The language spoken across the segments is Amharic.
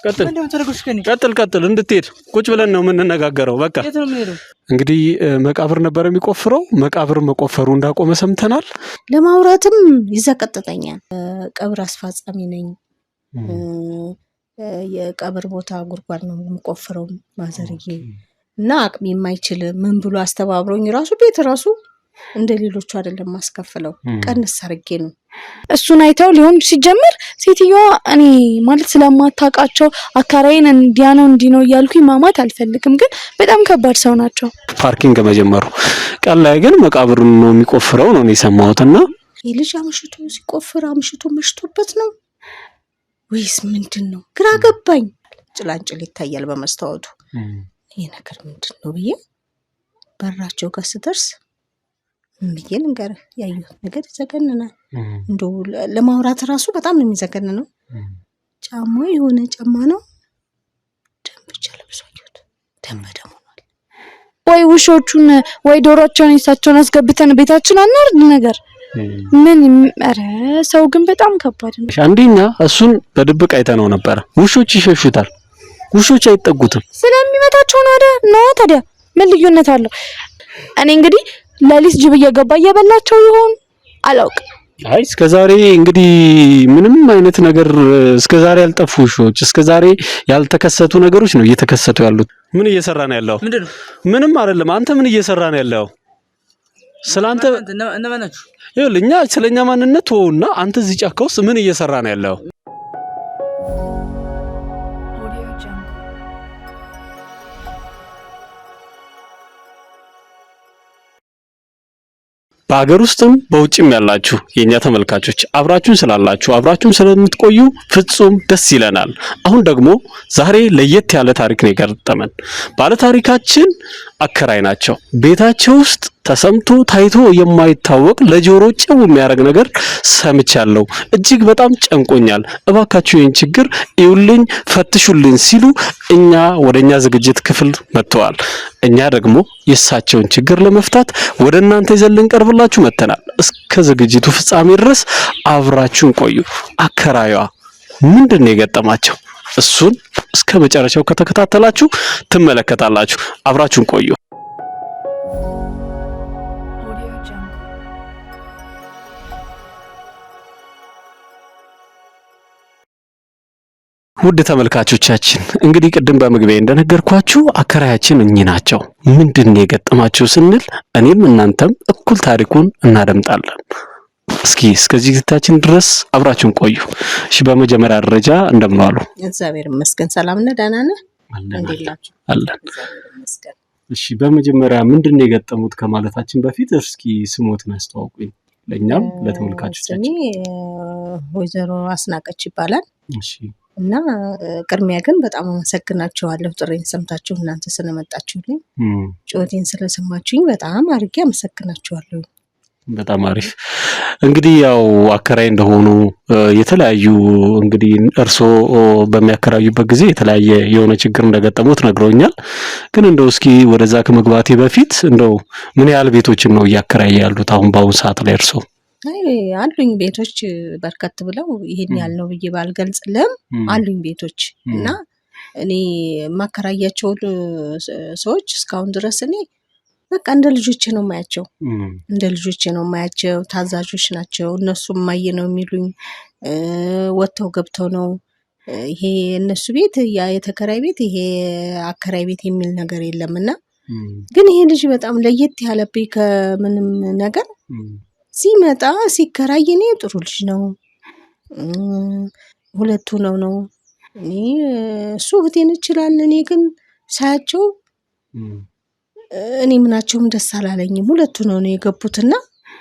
ቀጥል እንድትሄድ ቁጭ ብለን ነው የምንነጋገረው። በቃ እንግዲህ መቃብር ነበር የሚቆፍረው። መቃብር መቆፈሩ እንዳቆመ ሰምተናል። ለማውራትም ይዘቀጥጠኛል። ቀብር አስፈጻሚ ነኝ። የቀብር ቦታ ጉድጓድ ነው የምቆፍረው ማዘርዬ እና አቅሜ የማይችል ምን ብሎ አስተባብሮኝ ራሱ ቤት ራሱ እንደ ሌሎቹ አይደለም ማስከፈለው ቀንስ አርጌ ነው። እሱን አይተው ሊሆን ሲጀምር ሴትዮዋ እኔ ማለት ስለማታውቃቸው አካራይን እንዲያ ነው እንዲ ነው እያልኩኝ ማማት አልፈልግም፣ ግን በጣም ከባድ ሰው ናቸው። ፓርኪንግ መጀመሩ ቀን ላይ ግን መቃብር ነው የሚቆፍረው ነው የሰማሁትና ልጅ አምሽቶ ሲቆፍር አምሽቶ መሽቶበት ነው ወይስ ምንድነው? ግራ ገባኝ። ጭላንጭል ይታያል በመስታወቱ። ይሄ ነገር ምንድነው ብዬ በራቸው ጋር ስደርስ ምንዬ ነገር ያየሁት ነገር ይዘገንናል። እንደው ለማውራት ራሱ በጣም ነው የሚዘገንነው። ጫማው የሆነ ጫማ ነው ደም ብቻ ለብሶ አየሁት። ደም በደም ሆኗል። ወይ ውሾቹን ወይ ዶሮቻቸውን እሳቸውን አስገብተን ቤታችን አናርድ ነገር ምን ኧረ ሰው ግን በጣም ከባድ ነው። አንደኛ እሱን በድብቅ አይተነው ነበር። ውሾች ይሸሹታል። ውሾች አይጠጉትም ስለሚመታቸው ነው ነው ታዲያ ምን ልዩነት አለው? እኔ እንግዲህ ለሊስ ጅብ እየገባ እየበላቸው ይሆን አላውቅም። አይ እስከዛሬ እንግዲህ ምንም አይነት ነገር እስከዛሬ ያልጠፉ ውሾች እስከዛሬ ያልተከሰቱ ነገሮች ነው እየተከሰቱ ያሉት። ምን እየሰራ ነው ያለው? ምንም አይደለም። አንተ ምን እየሰራ ነው ያለው? ስላንተ እነማናችሁ? ይኸውልኛ ስለኛ ማንነት ተውና አንተ እዚህ ጫካ ውስጥ ምን እየሰራ ነው ያለው? በአገር ውስጥም በውጭም ያላችሁ የኛ ተመልካቾች አብራችሁን ስላላችሁ አብራችሁን ስለምትቆዩ ፍጹም ደስ ይለናል። አሁን ደግሞ ዛሬ ለየት ያለ ታሪክ ነው የገጠመን። ባለ ታሪካችን አከራይ ናቸው። ቤታቸው ውስጥ ተሰምቶ ታይቶ የማይታወቅ ለጆሮ ጭው የሚያደርግ ነገር ሰምቻለሁ። እጅግ በጣም ጨንቆኛል። እባካችሁ ይህን ችግር ይውልኝ ፈትሹልኝ ሲሉ ወደኛ ዝግጅት ክፍል መጥተዋል። እኛ ደግሞ የሳቸውን ችግር ለመፍታት ወደ እናንተ ይዘልን ቀርብላችሁ መተናል። እስከ ዝግጅቱ ፍጻሜ ድረስ አብራችሁን ቆዩ። አከራዩዋ ምንድነው የገጠማቸው? እሱን እስከ መጨረሻው ከተከታተላችሁ ትመለከታላችሁ። አብራችሁን ቆዩ። ውድ ተመልካቾቻችን እንግዲህ ቅድም በመግቢያ እንደነገርኳችሁ አከራያችን እኚህ ናቸው። ምንድነው የገጠማቸው ስንል እኔም እናንተም እኩል ታሪኩን እናደምጣለን። እስከ ዝግጅታችን ድረስ አብራችሁን ቆዩ። እሺ በመጀመሪያ ደረጃ እንደምን ዋሉ? እግዚአብሔር ይመስገን ሰላም ነህ? ደህና ነህ? እንዴላችሁ? አለን። እሺ በመጀመሪያ ምንድነው የገጠሙት ከማለታችን በፊት እስኪ ስሞትን አስተዋውቁኝ ለኛም ለተመልካቾቻችን። እኔ ወይዘሮ አስናቀች ይባላል። እሺ እና ቅድሚያ ግን በጣም አመሰግናችኋለሁ ጥሬን ሰምታችሁ እናንተ ስለመጣችሁልኝ ጮቴን ስለሰማችሁኝ በጣም አድርጌ አመሰግናችኋለሁ። በጣም አሪፍ። እንግዲህ ያው አከራይ እንደሆኑ የተለያዩ እንግዲህ እርሶ በሚያከራዩበት ጊዜ የተለያየ የሆነ ችግር እንደገጠሙት ነግረውኛል። ግን እንደው እስኪ ወደዛ ከመግባቴ በፊት እንደው ምን ያህል ቤቶችን ነው እያከራየ ያሉት አሁን በአሁን ሰዓት ላይ እርሶ? አሉኝ ቤቶች በርከት ብለው ይሄን ያልነው ብዬ ባልገልጽልም አሉኝ ቤቶች እና እኔ ማከራያቸው ሰዎች እስካሁን ድረስ እኔ በቃ እንደ ልጆቼ ነው ማያቸው። ታዛዦች ናቸው። እነሱም ማየ ነው የሚሉኝ። ወጥተው ገብተው ነው ይሄ እነሱ ቤት ያ የተከራይ ቤት ይሄ አከራይ ቤት የሚል ነገር የለምና ግን ይሄ ልጅ በጣም ለየት ያለብኝ ከምንም ነገር ሲመጣ ሲከራይ እኔ ጥሩ ልጅ ነው። ሁለቱ ነው እኔ እሱ እህቴን ይችላል። እኔ ግን ሳያቸው እኔ ምናቸውም ደስ አላለኝም። ሁለቱ ነው የገቡትና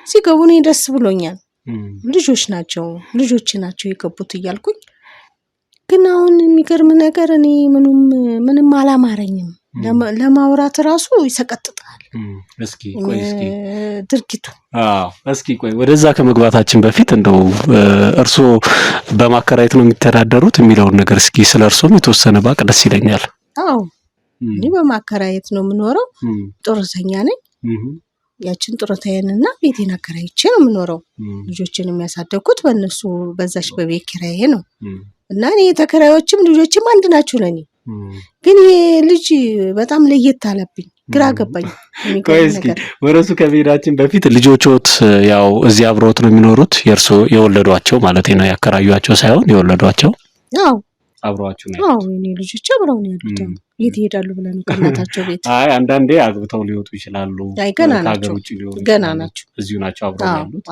ሲገቡ እኔ ደስ ብሎኛል። ልጆች ናቸው የገቡት እያልኩኝ ግን አሁን የሚገርም ነገር እኔ ምንም አላማረኝም። ለማውራት ራሱ ይሰቀጥጣል። እስኪ ድርጊቱ እስኪ ወደዛ ከመግባታችን በፊት እንደው እርሶ በማከራየት ነው የሚተዳደሩት የሚለውን ነገር እስኪ ስለ እርሶም የተወሰነ ባቅ ደስ ይለኛል። አዎ እኔ በማከራየት ነው የምኖረው። ጡረተኛ ነኝ። ያችን ጡረታዬንና ቤቴን አከራይቼ ነው የምኖረው። ልጆችን የሚያሳደግኩት በእነሱ በዛች በቤት ኪራዬ ነው። እና እኔ ተከራዮችም ልጆችም አንድ ናቸው ለኔ። ግን ይሄ ልጅ በጣም ለየት አለብኝ፣ ግራ ገባኝ። ወረሱ ከመሄዳችን በፊት ልጆቹት ያው እዚህ አብረውት ነው የሚኖሩት? የእርሶ የወለዷቸው ማለት ነው፣ ያከራዩአቸው ሳይሆን የወለዷቸው? አዎ አብረዋችሁ ነው? አዎ የኔ ልጆች አብረው ነው ያሉት። የት ይሄዳሉ ብለን ከእናታቸው ቤት? አይ አንዳንዴ አግብተው ሊወጡ ይችላሉ። አይ ገና ናቸው፣ ገና ናቸው፣ እዚሁ ናቸው፣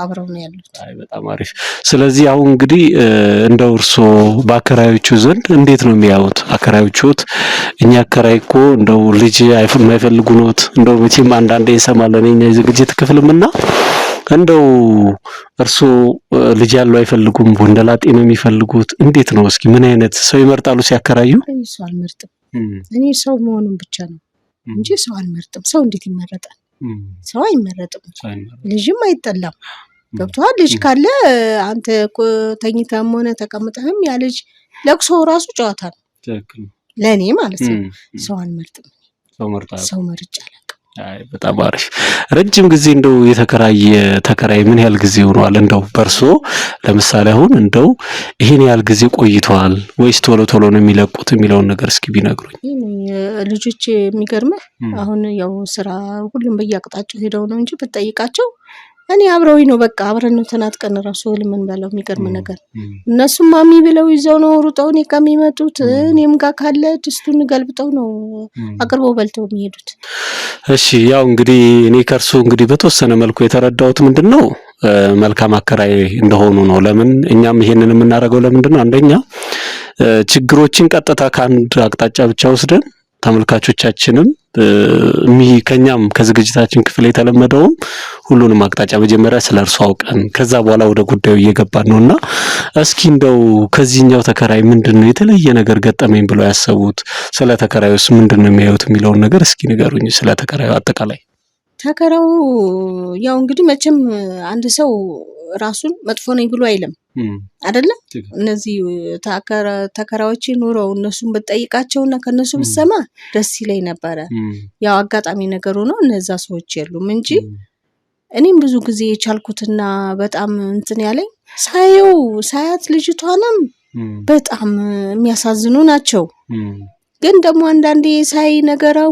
አብረው ነው ያሉት። አይ በጣም አሪፍ። ስለዚህ አሁን እንግዲህ እንደው እርሶ በአከራዮቹ ዘንድ እንዴት ነው የሚያዩት? አከራዮቹት እኛ አከራይ እኮ እንደው ልጅ የማይፈልጉ ነዎት? እንደው መቼም አንዳንዴ እንሰማለን የኛ የዝግጅት ክፍልምና እንደው እርሶ ልጅ ያለው አይፈልጉም? ወንደላጤ ነው የሚፈልጉት? እንዴት ነው? እስኪ ምን አይነት ሰው ይመርጣሉ ሲያከራዩ? ሰው አልመርጥም እኔ፣ ሰው መሆኑን ብቻ ነው እንጂ ሰው አልመርጥም። ሰው እንዴት ይመረጣል? ሰው አይመረጥም፣ ልጅም አይጠላም። ገብቶሃል? ልጅ ካለ አንተ ተኝተህም ሆነ ተቀምጠህም ያ ልጅ ለቅሶ ራሱ ጨዋታ ነው ለእኔ ማለት ነው። ሰው አልመርጥም፣ ሰው መርጬ አላውቅም። አይ በጣም አሪፍ። ረጅም ጊዜ እንደው ተከራይ ምን ያህል ጊዜ ሆኗል? እንደው በርሶ ለምሳሌ አሁን እንደው ይሄን ያህል ጊዜ ቆይቷል ወይስ ቶሎ ቶሎ ነው የሚለቁት የሚለውን ነገር እስኪ ቢነግሩኝ። ልጆች የሚገርምህ አሁን ያው ስራ ሁሉም በየአቅጣጫው ሄደው ነው እንጂ ብትጠይቃቸው እኔ አብረውኝ ነው በቃ አብረን ነው ተናጥቀን ራሱ ልምን በለው። የሚገርም ነገር እነሱም ማሚ ብለው ይዘው ነው ሩጠው እኔ ጋር የሚመጡት። እኔም ጋር ካለ ድስቱን ገልብጠው ነው አቅርበው በልተው የሚሄዱት። እሺ ያው እንግዲህ እኔ ከርሱ እንግዲህ በተወሰነ መልኩ የተረዳሁት ምንድነው መልካም አከራይ እንደሆኑ ነው። ለምን እኛም ይሄንን የምናደርገው ለምንድነው? አንደኛ ችግሮችን ቀጥታ ከአንድ አቅጣጫ ብቻ ወስደን ተመልካቾቻችንም ከኛም ከዝግጅታችን ክፍል የተለመደውም ሁሉንም አቅጣጫ መጀመሪያ ስለርሱ አውቀን ከዛ በኋላ ወደ ጉዳዩ እየገባን ነውና እስኪ እንደው ከዚህኛው ተከራይ ምንድነው የተለየ ነገር ገጠመኝ ብለው ያሰቡት? ስለ ተከራዩስ ምንድነው የሚያዩት የሚለውን ነገር እስኪ ንገሩኝ። ስለ ተከራዩ አጠቃላይ ተከራዩ ያው እንግዲህ መቼም አንድ ሰው ራሱን መጥፎ ነኝ ብሎ አይልም አይደለ? እነዚህ ተከራዮች ኑረው እነሱን ብትጠይቃቸውና ከነሱ ብትሰማ ደስ ይለኝ ነበረ። ያው አጋጣሚ ነገር ሆኖ እነዛ ሰዎች የሉም እንጂ እኔም ብዙ ጊዜ የቻልኩትና በጣም እንትን ያለኝ ሳያት ልጅቷንም በጣም የሚያሳዝኑ ናቸው። ግን ደግሞ አንዳንዴ ሳይ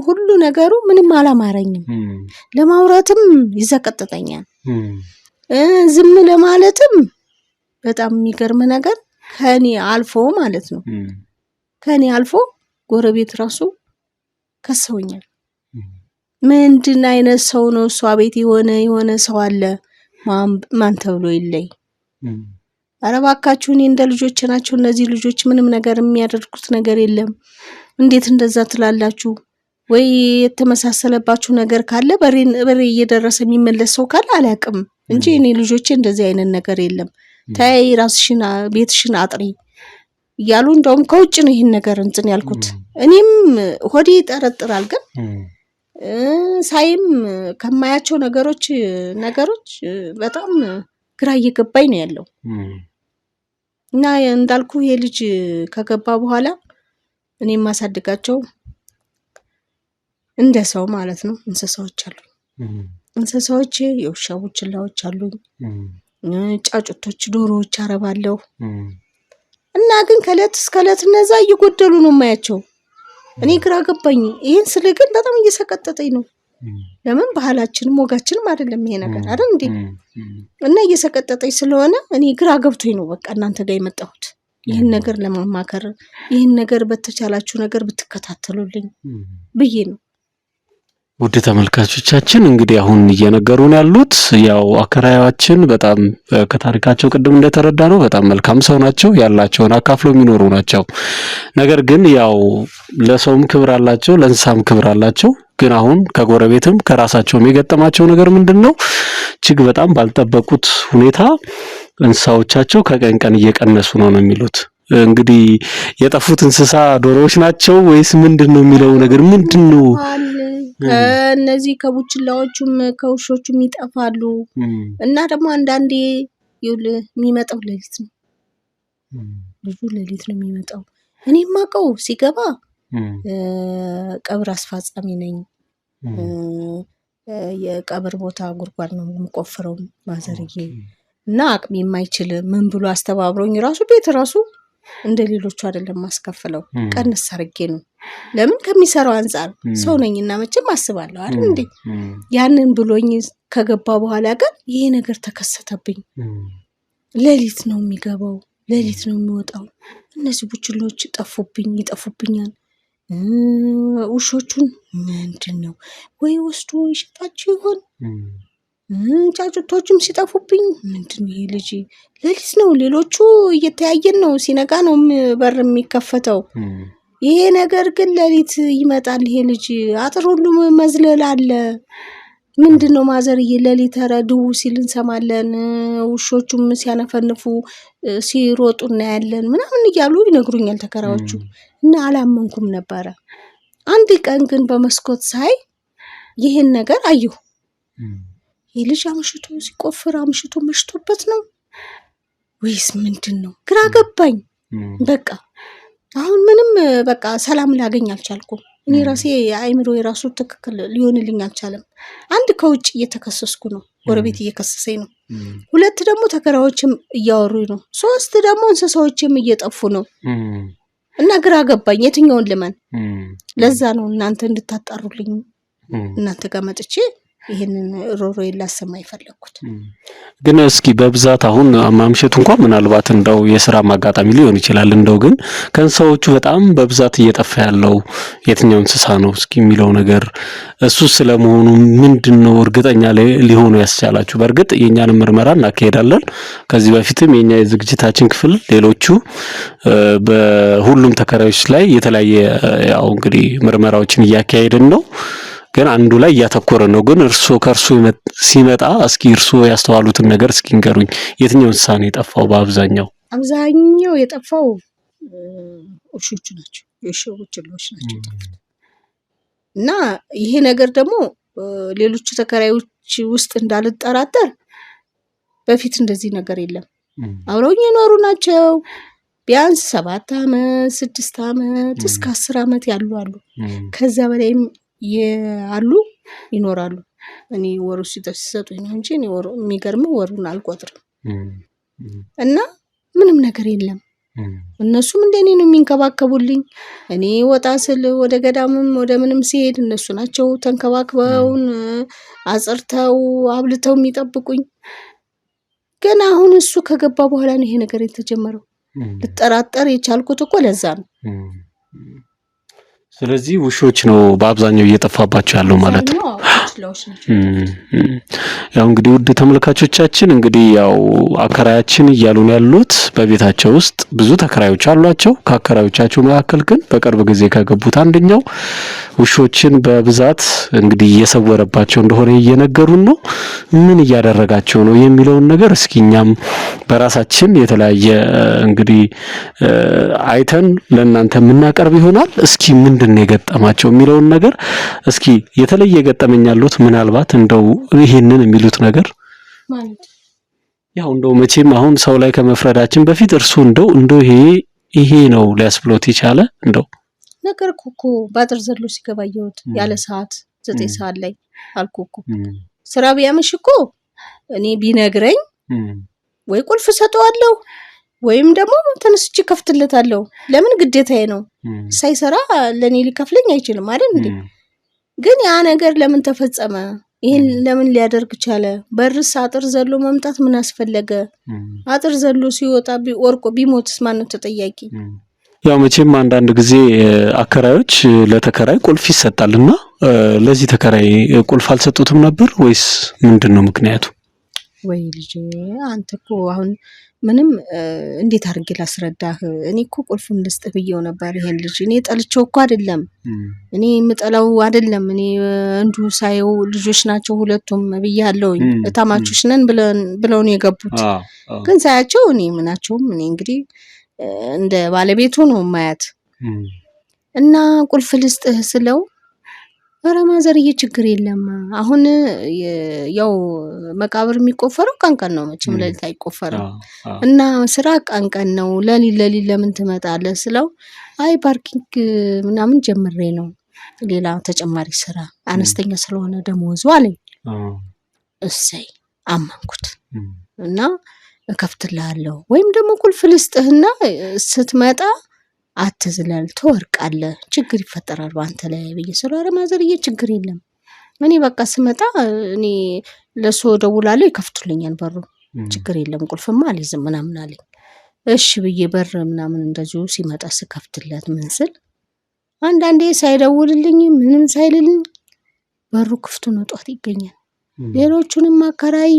ሁሉ ነገሩ ምንም አላማረኝም። ለማውራትም ይዘቀጥጠኛል፣ ዝም ለማለትም በጣም የሚገርም ነገር ከኔ አልፎ ማለት ነው ከኔ አልፎ ጎረቤት ራሱ ከሰውኛል። ምንድን አይነት ሰው ነው እሷ ቤት የሆነ ሰው አለ ማን ተብሎ ይለይ። ኧረ እባካችሁ እኔ እንደ ልጆች ናቸው እነዚህ ልጆች ምንም ነገር የሚያደርጉት ነገር የለም። እንዴት እንደዛ ትላላችሁ? ወይ የተመሳሰለባችሁ ነገር ካለ በሬ እየደረሰ የሚመለስ ሰው ካለ አላውቅም እንጂ እኔ ልጆቼ እንደዚህ አይነት ነገር የለም። ታይ ራስሽን ቤትሽን አጥሪ እያሉ እንደውም ከውጭ ነው ይሄን ነገር እንትን ያልኩት። እኔም ሆዴ ይጠረጥራል፣ ግን ሳይም ከማያቸው ነገሮች በጣም ግራ እየገባኝ ነው ያለው። እና እንዳልኩ ይሄ ልጅ ከገባ በኋላ እኔም ማሳድጋቸው እንደ ሰው ማለት ነው እንስሳዎች አሉ። እንስሳዎች የውሻ ቡችላዎች አሉኝ፣ ጫጩቶች፣ ዶሮዎች አረባለሁ። እና ግን ከእለት እስከ እለት እነዛ እየጎደሉ ነው የማያቸው። እኔ ግራ ገባኝ። ይሄን ስል ግን በጣም እየሰቀጠጠኝ ነው። ለምን ባህላችንም ወጋችንም አይደለም ይሄ ነገር አይደል እንዴ? እና እየሰቀጠጠኝ ስለሆነ እኔ ግራ ገብቶኝ ነው በቃ እናንተ ጋር የመጣሁት ይህን ነገር ለማማከር፣ ይህን ነገር በተቻላችሁ ነገር ብትከታተሉልኝ ብዬ ነው። ውድ ተመልካቾቻችን እንግዲህ አሁን እየነገሩን ያሉት ያው አከራያችን በጣም ከታሪካቸው ቅድም እንደተረዳ ነው በጣም መልካም ሰው ናቸው፣ ያላቸውን አካፍለው የሚኖሩ ናቸው። ነገር ግን ያው ለሰውም ክብር አላቸው፣ ለእንስሳም ክብር አላቸው። ግን አሁን ከጎረቤትም ከራሳቸውም የገጠማቸው ነገር ምንድነው? እጅግ በጣም ባልጠበቁት ሁኔታ እንስሳዎቻቸው ከቀን ቀን እየቀነሱ ነው የሚሉት። እንግዲህ የጠፉት እንስሳ ዶሮዎች ናቸው ወይስ ምንድነው የሚለው ነገር ምንድነው? እነዚህ ከቡችላዎቹም ከውሾቹም ይጠፋሉ። እና ደግሞ አንዳንዴ የሚመጣው ሌሊት ነው። ብዙ ሌሊት ነው የሚመጣው። እኔ የማውቀው ሲገባ ቀብር አስፈጻሚ ነኝ። የቀብር ቦታ ጉድጓድ ነው የምቆፍረው ማዘርዬ። እና አቅሜ የማይችል ምን ብሎ አስተባብሮኝ ራሱ ቤት ራሱ እንደ ሌሎቹ አይደለም ማስከፍለው ቀንስ አድርጌ ነው ለምን ከሚሰራው አንፃር ሰው ነኝና መቼም አስባለሁ አይደል እንዴ ያንን ብሎኝ ከገባ በኋላ ግን ይሄ ነገር ተከሰተብኝ ሌሊት ነው የሚገባው ሌሊት ነው የሚወጣው እነዚህ ቡችሎች ይጠፉብኛል ውሾቹን ምንድነው ወይ ወስዶ ይሽጣቸው ይሆን ጫጩቶችም ሲጠፉብኝ ምንድነው ይሄ ልጅ ሌሊት ነው ሌሎቹ እየተያየን ነው ሲነጋ ነው በር የሚከፈተው ይሄ ነገር ግን ሌሊት ይመጣል ይሄ ልጅ አጥር ሁሉ መዝለል አለ ምንድነው ማዘርዬ ሌሊት ረዱ ሲል እንሰማለን ውሾቹም ሲያነፈንፉ ሲሮጡ እናያለን ምናምን እያሉ ይነግሩኛል ተከራዮቹ እና አላመንኩም ነበር አንድ ቀን ግን በመስኮት ሳይ ይሄን ነገር አየሁ የልጅ አምሽቶ ሲቆፍር አምሽቶ መሽቶበት ነው ወይስ ምንድነው ግራ ገባኝ በቃ አሁን ምንም በቃ ሰላም ላገኝ አልቻልኩም እኔ ራሴ አይምሮ የራሱ ትክክል ሊሆንልኝ አልቻለም አንድ ከውጭ እየተከሰስኩ ነው ጎረቤት እየከሰሰኝ ነው ሁለት ደግሞ ተከራዮችም እያወሩኝ ነው ሶስት ደግሞ እንስሳዎችም እየጠፉ ነው እና ግራ ገባኝ የትኛውን ልመን ለዛ ነው እናንተ እንድታጣሩልኝ እናንተ ጋር መጥቼ ይሄንን ሮሮ ይላሰማ ይፈልኩት ግን እስኪ በብዛት አሁን ማምሸት እንኳን ምናልባት እንደው የሥራ ማጋጣሚ ሊሆን ይችላል እንደው ግን ከንሰዎቹ በጣም በብዛት እየጠፋ ያለው የትኛው እንስሳ ነው እስኪ የሚለው ነገር እሱ ስለመሆኑ ምንድነው እርግጠኛ ሊሆኑ ያስቻላችሁ በርግጥ የኛን ምርመራ እናካሄዳለን ከዚህ በፊትም የኛ የዝግጅታችን ክፍል ሌሎቹ በሁሉም ተከራዮች ላይ የተለያየ ያው እንግዲህ ምርመራዎችን እያካሄድን ነው ግን አንዱ ላይ ያተኮረ ነው ግን ከርሱ ሲመጣ እስኪ እርሱ ያስተዋሉትን ነገር እስኪ ንገሩኝ የትኛው እንስሳ ነው የጠፋው በአብዛኛው የጠፋው ውሾቹ ናቸው የውሾች ናቸው እና ይሄ ነገር ደግሞ ሌሎች ተከራዮች ውስጥ እንዳልጠራጠር በፊት እንደዚህ ነገር የለም አብረውኝ የኖሩ ናቸው ቢያንስ 7 አመት 6 አመት እስከ 10 አመት ያሉ አሉ ከዛ በላይም ያሉ ይኖራሉ እኔ ወሩ ሲሰጡኝ ነው እንጂ እኔ ወሩ የሚገርም ወሩን አልቆጥርም እና ምንም ነገር የለም እነሱም እንደኔ ነው የሚንከባከቡልኝ እኔ ወጣ ስል ወደ ገዳምም ወደ ምንም ሲሄድ እነሱ ናቸው ተንከባክበውን አጽርተው አብልተው የሚጠብቁኝ ግን አሁን እሱ ከገባ በኋላ ነው ይሄ ነገር የተጀመረው ልጠራጠር የቻልኩት እኮ ለዛ ነው ስለዚህ ውሾች ነው በአብዛኛው እየጠፋባቸው ያለው ማለት ነው ያው እንግዲህ ውድ ተመልካቾቻችን እንግዲህ ያው አከራያችን እያሉን ያሉት በቤታቸው ውስጥ ብዙ ተከራዮች አሏቸው ከአከራዮቻቸው መካከል ግን በቅርብ ጊዜ ከገቡት አንደኛው ውሾችን በብዛት እንግዲህ እየሰወረባቸው እንደሆነ እየነገሩን ነው ምን እያደረጋቸው ነው የሚለውን ነገር እስኪኛም በራሳችን የተለያየ እንግዲህ አይተን ለእናንተ የምናቀርብ ይሆናል እስኪ ምንድነው የገጠማቸው የሚለውን ነገር እስኪ የተለየ ገጠመኛሉት ምናልባት እንደው ይሄንን የሚሉት ነገር ማለት ያው እንደው መቼም አሁን ሰው ላይ ከመፍረዳችን በፊት እርሱ እንደው ይሄ ነው ሊያስብሎት ይቻለ እንደው ነገር እኮ ባጥር ዘሎ ሲገባ ይወጥ ያለ ሰዓት 9 ሰዓት ላይ አልኩኩ ስራ ቢያመሽ እኮ እኔ ቢነግረኝ ወይ ቁልፍ ሰጠዋለሁ ወይም ደግሞ ተነስቼ ከፍትለታለሁ ለምን ግዴታዬ ነው ሳይሰራ ለኔ ሊከፍለኝ አይችልም አይደል እንዴ ግን ያ ነገር ለምን ተፈጸመ ይሄን ለምን ሊያደርግ ቻለ በርስ አጥር ዘሎ መምጣት ምን አስፈለገ አጥር ዘሎ ሲወጣ ቢወርቆ ቢሞትስ ማን ነው ተጠያቂ ያው መቼም አንዳንድ ጊዜ አከራዮች ለተከራይ ቁልፍ ይሰጣልና ለዚህ ተከራይ ቁልፍ አልሰጡትም ነበር ወይስ ምንድነው ምክንያቱ ወይ ልጅ አንተ እኮ አሁን ምንም እንዴት አድርጌ ላስረዳህ እኔ እኮ ቁልፍም ልስጥህ ብዬው ነበር ይሄን ልጅ እኔ ጠልቼው እኮ አይደለም እኔ የምጠላው አይደለም እኔ እንዱ ሳይው ልጆች ናቸው ሁለቱም ብያለሁኝ እታማቾች ነን ብለው ነው የገቡት ግን ሳያቸው እኔ ምናቸውም እኔ እንግዲህ እንደ ባለቤቱ ነው ማያት እና ቁልፍ ልስጥህ ስለው ማዘርዬ ችግር የለም አሁን ያው መቃብር የሚቆፈረው ቀንቀን ነው መቼም ለሊት አይቆፈርም እና ስራ ቀንቀን ነው ለሊት ለምን ትመጣለህ ስለው አይ ፓርኪንግ ምናምን ጀምሬ ነው ሌላ ተጨማሪ ስራ አነስተኛ ስለሆነ ደሞዙ አለኝ እሰይ አመንኩት እና እከፍትልሃለሁ ወይም ደግሞ ቁልፍ ልስጥህና ስትመጣ አትዝለል ትወርቃለህ ችግር ይፈጠራል በአንተ ላይ ብዬ ስለው ኧረ ማዘርዬ ችግር የለም እኔ በቃ ስመጣ እኔ ለሱ ደውላለሁ ይከፍቱልኛል በሩ ችግር የለም ቁልፍማ አልይዝም ምናምን አለኝ እሺ ብዬ በር ምናምን እንደዚሁ ሲመጣ ስከፍትለት ምን ስል አንዳንዴ ሳይደውልልኝ ምንም ሳይልልኝ በሩ ክፍት ነው ጧት ይገኛል ሌሎቹንም አከራይ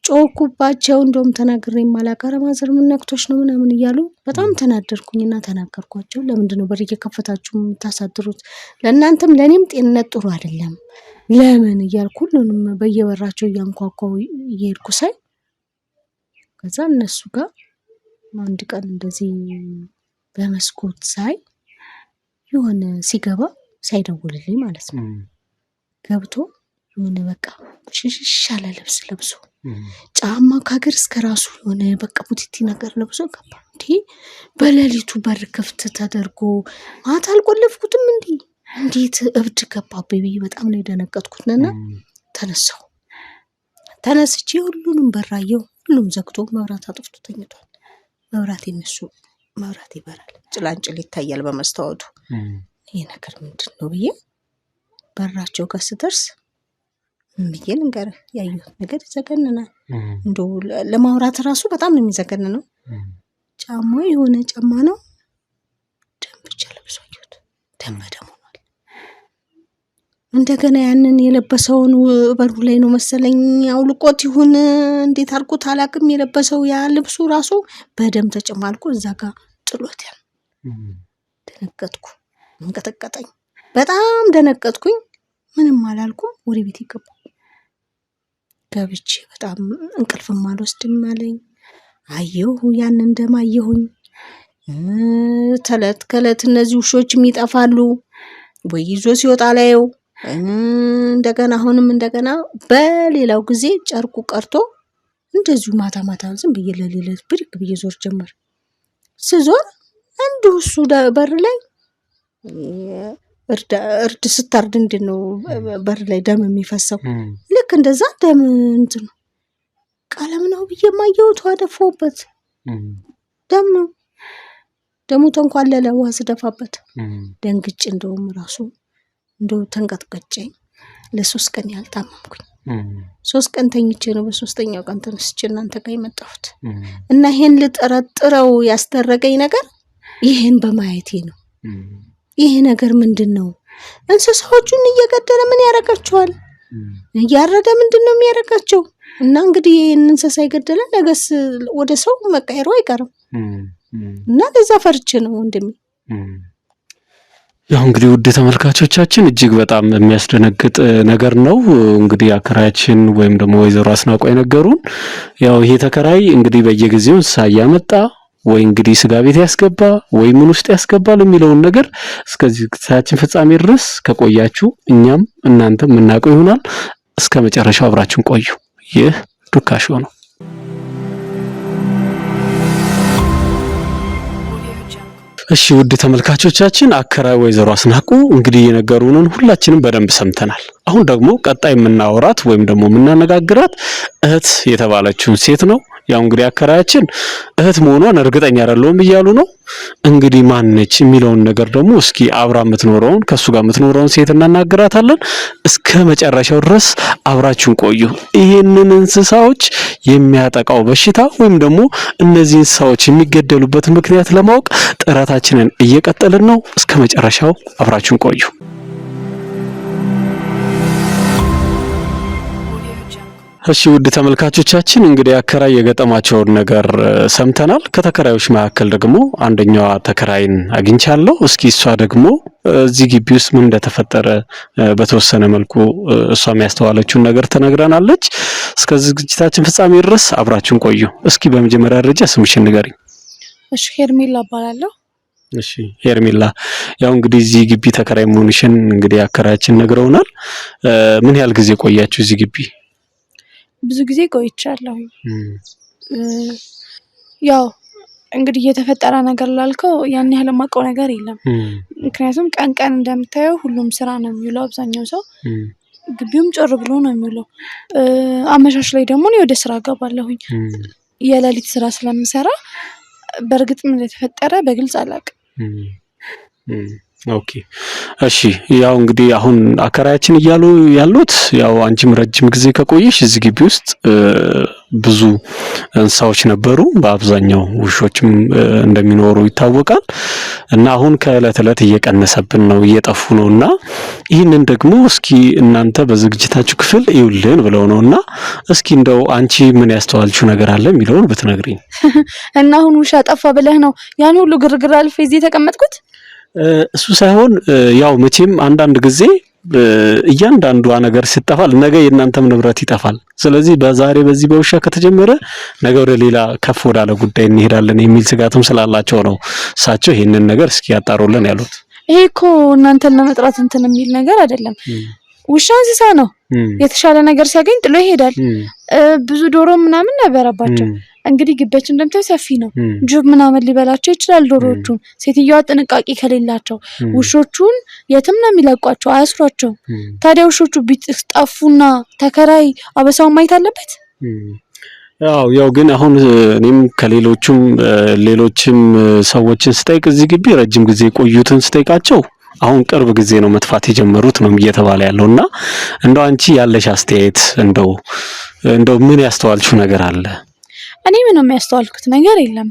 ጮኩባቸው እንደውም ተናግሬ ማላቀረ ማዘር ምን ነክቶሽ ነው ምናምን እያሉ በጣም ተናደርኩኝና ተናገርኳቸው ለምንድነው በር እየከፈታችሁ የምታሳድሩት ለእናንተም ለኔም ጤንነት ጥሩ አይደለም ለምን እያልኩ ሁሉንም በየበራቸው እያንኳኳው እየሄድኩ ሳይ ከዛ እነሱ ጋር አንድ ቀን እንደዚህ በመስኮት ሳይ የሆነ ሲገባ ሳይደውልልኝ ማለት ነው ገብቶ የሆነ በቃ ሽሽሽ ያለ ልብስ ለብሶ ጫማ ከእግር እስከ ራሱ የሆነ በቃ ቡቲቲ ነገር ለብሶ ገባ እንዴ በሌሊቱ በር ክፍት ተደርጎ ማታ አልቆለፍኩትም እንዴ እንዴት እብድ ገባብኝ ብዬ በጣም ነው የደነገጥኩትና ተነስቼ ሁሉንም በራየው ሁሉም ዘግቶ መብራት አጥፍቶ ተኝቷል መብራት የነሱ መብራት ይበራል ጭላንጭል ይታያል በመስታወቱ ይሄ ነገር ምንድነው ብዬ በራቸው ጋር ስደርስ ብዬ ልንገርህ ያየሁት ነገር ይዘገንናል እንደው ለማውራት ራሱ በጣም ነው የሚዘገንነው ጫማው የሆነ ጫማ ነው ደም ብቻ ለብሶ አየሁት ደም በደም ሆኗል እንደገና ያንን የለበሰውን በሩ ላይ ነው መሰለኝ አውልቆት ይሁን እንዴት አድርጎት አላቅም የለበሰው ያ ልብሱ ራሱ በደም ተጨማልቆ እዛ ጋር ጥሎት ያን ደነገጥኩ እንቀጠቀጠኝ በጣም ደነገጥኩኝ ምንም አላልኩም ወደ ቤት ገባሁ ገብቼ በጣም እንቅልፍም አልወስድም አለኝ አየሁ ያንን ደም አየሁኝ ተለት ከለት እነዚህ ውሾችም ይጠፋሉ ወይ ይዞ ሲወጣ ላየው እንደገና አሁንም እንደገና በሌላው ጊዜ ጨርቁ ቀርቶ እንደዚሁ ማታ ማታ ዝም ብዬ ለሌሊት ብድግ ብዬ ዞር ጀመር ስዞር አንዱ እሱ በር ላይ እርድ ስታርድ እንደነው በር ላይ ደም የሚፈሰው ልክ እንደዛ ደም እንትን ቀለም ነው ብዬ ማየው ተዋደፈውበት ደም ነው ደሙ ተንኳለለ ውሃ ስደፋበት ደንግጭ እንደውም ራሱ እንደው ተንቀጥቀጨኝ ለ3 ቀን ያልታመምኩኝ 3 ቀን ተኝቼ ነው በ3ኛው ቀን ተነስቼ እናንተ ጋር የመጣሁት እና ይሄን ልጠረጥረው ያስደረገኝ ነገር ይሄን በማየቴ ነው ይሄ ነገር ምንድነው እንስሳዎቹን እየገደለ ምን ያረጋቸዋል ያረደ ምንድነው የሚያረጋቸው እና እንግዲህ እንስሳ ይገደለ ነገስ ወደ ሰው መቀየሩ አይቀርም እና ለዛ ፈርቼ ነው ወንድሜ ያው እንግዲህ ውድ ተመልካቾቻችን እጅግ በጣም የሚያስደነግጥ ነገር ነው እንግዲህ አከራያችን ወይም ደግሞ ወይዘሮ አስናቆ የነገሩን ያው ይሄ ተከራይ እንግዲህ በየጊዜው ሳያመጣ ወይ እንግዲህ ስጋ ቤት ያስገባ ወይ ምን ውስጥ ያስገባል የሚለው ነገር እስከዚህ ታችን ፍጻሜ ድረስ ከቆያችሁ እኛም እናንተም እናቀው ይሆናል እስከ መጨረሻው አብራችሁን ቆዩ ይህ ዱካሾ ነው እሺ ውድ ተመልካቾቻችን አከራይ ወይዘሮ አስናቁ እንግዲህ የነገሩንን ሁላችንም በደንብ ሰምተናል አሁን ደግሞ ቀጣይ የምናወራት ወይም ደግሞ የምናነጋግራት እህት የተባለችውን ሴት ነው ያው እንግዲህ አከራያችን እህት መሆኗን እርግጠኛ አይደለሁም ይያሉ ነው እንግዲህ ማንነች የሚለውን ነገር ደግሞ እስኪ አብራ የምትኖረውን ከሱ ጋር የምትኖረውን ሴት እናናግራታለን እስከ መጨረሻው ድረስ አብራችሁን ቆዩ ይሄንን እንስሳዎች የሚያጠቃው በሽታ ወይም ደግሞ እነዚህ እንስሳዎች የሚገደሉበት ምክንያት ለማወቅ ጥረታችንን እየቀጠልን ነው እስከ መጨረሻው አብራችሁን ቆዩ እሺ ውድ ተመልካቾቻችን እንግዲህ አከራይ የገጠማቸውን ነገር ሰምተናል ከተከራዮች መካከል ደግሞ አንደኛዋ ተከራይን አግኝቻለሁ እስኪ እሷ ደግሞ እዚህ ግቢ ውስጥ ምን እንደተፈጠረ በተወሰነ መልኩ እሷ የሚያስተዋለችውን ነገር ተነግራናለች እስከዚህ ዝግጅታችን ፍጻሜ ድረስ አብራችሁን ቆዩ እስኪ በመጀመሪያ ደረጃ ስምሽን ንገሪኝ እሺ ሄርሜላ እባላለሁ እሺ ሄርሜላ ያው እንግዲህ እዚህ ግቢ ተከራይ መሆንሽን እንግዲህ አከራያችን ነግረውናል ምን ያህል ጊዜ ቆያችሁ እዚህ ግቢ ብዙ ጊዜ ቆይቻለሁ ያው እንግዲህ የተፈጠረ ነገር ላልከው ያን ያህል ማቀው ነገር የለም ምክንያቱም ቀን እንደምታየው ሁሉም ስራ ነው የሚውለው አብዛኛው ሰው ግቢውም ጭር ብሎ ነው የሚውለው አመሻሽ ላይ ደግሞ ነው ወደ ስራ ገባለሁኝ የሌሊት ስራ ስለምሰራ በእርግጥ ምን እንደተፈጠረ በግልጽ አላውቅም። ኦኬ እሺ ያው እንግዲህ አሁን አከራያችን እያሉ ያሉት ያው አንቺም ረጅም ጊዜ ከቆየሽ እዚህ ግቢ ውስጥ ብዙ እንስሳዎች ነበሩ፣ በአብዛኛው ውሾችም እንደሚኖሩ ይታወቃል። እና አሁን ከእለት እለት እየቀነሰብን ነው፣ እየጠፉ ነውና ይህንን ደግሞ እስኪ እናንተ በዝግጅታችሁ ክፍል ይውልን ብለው ነውና እስኪ እንደው አንቺ ምን ያስተዋልሽው ነገር አለ የሚለውን ብትነግሪኝ። እና አሁን ውሻ ጠፋ ብለህ ነው ያን ሁሉ ግርግር አልፌ እዚህ የተቀመጥኩት? እሱ ሳይሆን ያው መቼም አንዳንድ ጊዜ እያንዳንዷ ነገር ሲጠፋል ነገ የእናንተም ንብረት ይጠፋል። ስለዚህ በዛሬ በዚህ በውሻ ከተጀመረ ነገ ወደ ሌላ ከፍ ወዳለ ጉዳይ እንሄዳለን የሚል ስጋትም ስላላቸው ነው እሳቸው ይሄንን ነገር እስኪ ያጣሩልን ያሉት። ይሄ እኮ እናንተን ለመጥራት እንትን የሚል ነገር አይደለም። ውሻ እንስሳ ነው። የተሻለ ነገር ሲያገኝ ጥሎ ይሄዳል። ብዙ ዶሮ ምናምን ነበረባቸው። እንግዲህ ግቢያችን እንደምታዩ ሰፊ ነው። ጅብ ምናምን ሊበላቸው ይችላል ዶሮዎቹን። ሴትዮዋ ጥንቃቄ ከሌላቸው ውሾቹን የትም ነው የሚለቋቸው፣ አያስሯቸው። ታዲያ ውሾቹ ቢጠፉና ተከራይ አበሳውን ማየት አለበት። ያው ግን አሁን እኔም ከሌሎችም ሰዎችን ስጠይቅ እዚህ ግቢ ረጅም ጊዜ ቆዩትን ስጠይቃቸው አሁን ቅርብ ጊዜ ነው መጥፋት የጀመሩት ነው እየተባለ ያለውና እንደው አንቺ ያለሽ አስተያየት እንደው ምን ያስተዋልሽው ነገር አለ? እኔ ምንም ያስተዋልኩት ነገር የለም።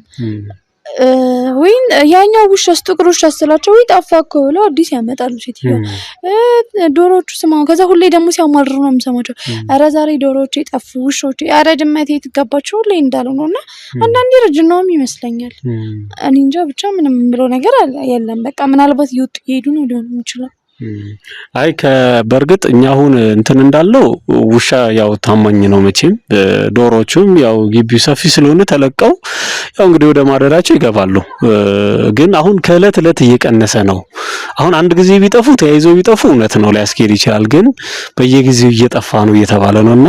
ወይን ያኛው ውሻስ ጥቁር ውሻ ስላቸው ወይ ጠፋ እኮ ብለው አዲስ ያመጣሉ ሴትዮዋ። ዶሮዎቹ ስማው ከዛ ሁሌ ደግሞ ሲያማርሩ ነው የምሰማቸው። ኧረ ዛሬ ዶሮዎቹ የጠፉ ውሾቹ ኧረ ድመቴ የትገባቸው ሁሌ እንዳሉ ነውና አንዳንዴ ረጅናውም ይመስለኛል። እኔ እንጃ ብቻ ምንም ብሎ ነገር የለም። በቃ ምናልባት ይወጡ ይሄዱ ነው ሊሆን የሚችለው። አይ በእርግጥ እኛ አሁን እንትን እንዳለው ውሻ ያው ታማኝ ነው መቼም። ዶሮዎቹም ያው ግቢው ሰፊ ስለሆነ ተለቀው ያው እንግዲህ ወደ ማደራቸው ይገባሉ። ግን አሁን ከእለት እለት እየቀነሰ ነው። አሁን አንድ ጊዜ ቢጠፉ ተያይዘው ቢጠፉ እውነት ነው ሊያስኬድ ይችላል። ግን በየጊዜው እየጠፋ ነው እየተባለ ነውና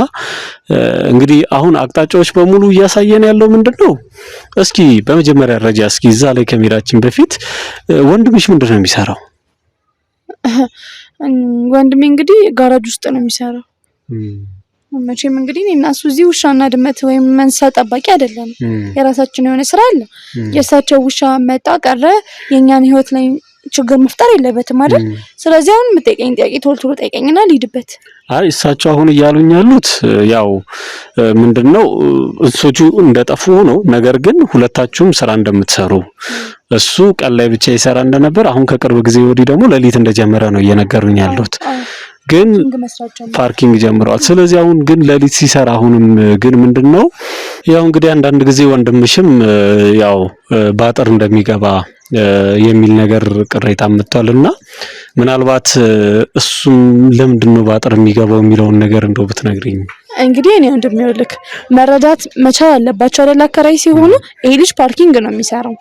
እንግዲህ አሁን አቅጣጫዎች በሙሉ እያሳየን ያለው ምንድነው? እስኪ በመጀመሪያ ደረጃ እስኪ እዛ ላይ ከመሄዳችን በፊት ወንድምሽ ምንድነው የሚሰራው? ወንድሜ እንግዲህ ጋራጅ ውስጥ ነው የሚሰራው። መቼም እንግዲህ እኔና እሱ እዚህ ውሻና ድመት ወይም እንስሳ ጠባቂ አይደለም። የራሳችን የሆነ ስራ አለ። የእሳቸው ውሻ መጣ ቀረ የኛን ህይወት ላይ ችግር መፍጠር የለበትም አይደል? ስለዚህ አሁን የምጠይቀኝ ጥያቄ ቶሎ ጠይቀኝና ልሂድበት። አይ እሳቸው አሁን እያሉኝ ያሉት ያው ምንድነው እንስሶቹ እንደጠፉ ነው፣ ነገር ግን ሁለታችሁም ስራ እንደምትሰሩ እሱ ቀን ላይ ብቻ ይሰራ እንደነበር አሁን ከቅርብ ጊዜ ወዲህ ደግሞ ሌሊት እንደጀመረ ነው እየነገሩኝ ያሉት። ግን ፓርኪንግ ጀምረዋል። ስለዚህ አሁን ግን ሌሊት ሲሰራ አሁንም ግን ምንድነው ያው እንግዲህ አንዳንድ ጊዜ ወንድምሽም ያው ባጥር እንደሚገባ የሚል ነገር ቅሬታ መጥቷልና ምናልባት እሱም ለምንድነው ባጥር የሚገባው የሚለውን ነገር እንደው ብትነግሪኝ። እንግዲህ እኔ እንደሚወልክ መረዳት መቻል አለባቸው አይደል? አከራይ ሲሆኑ ይሄ ልጅ ፓርኪንግ ነው የሚሰራው።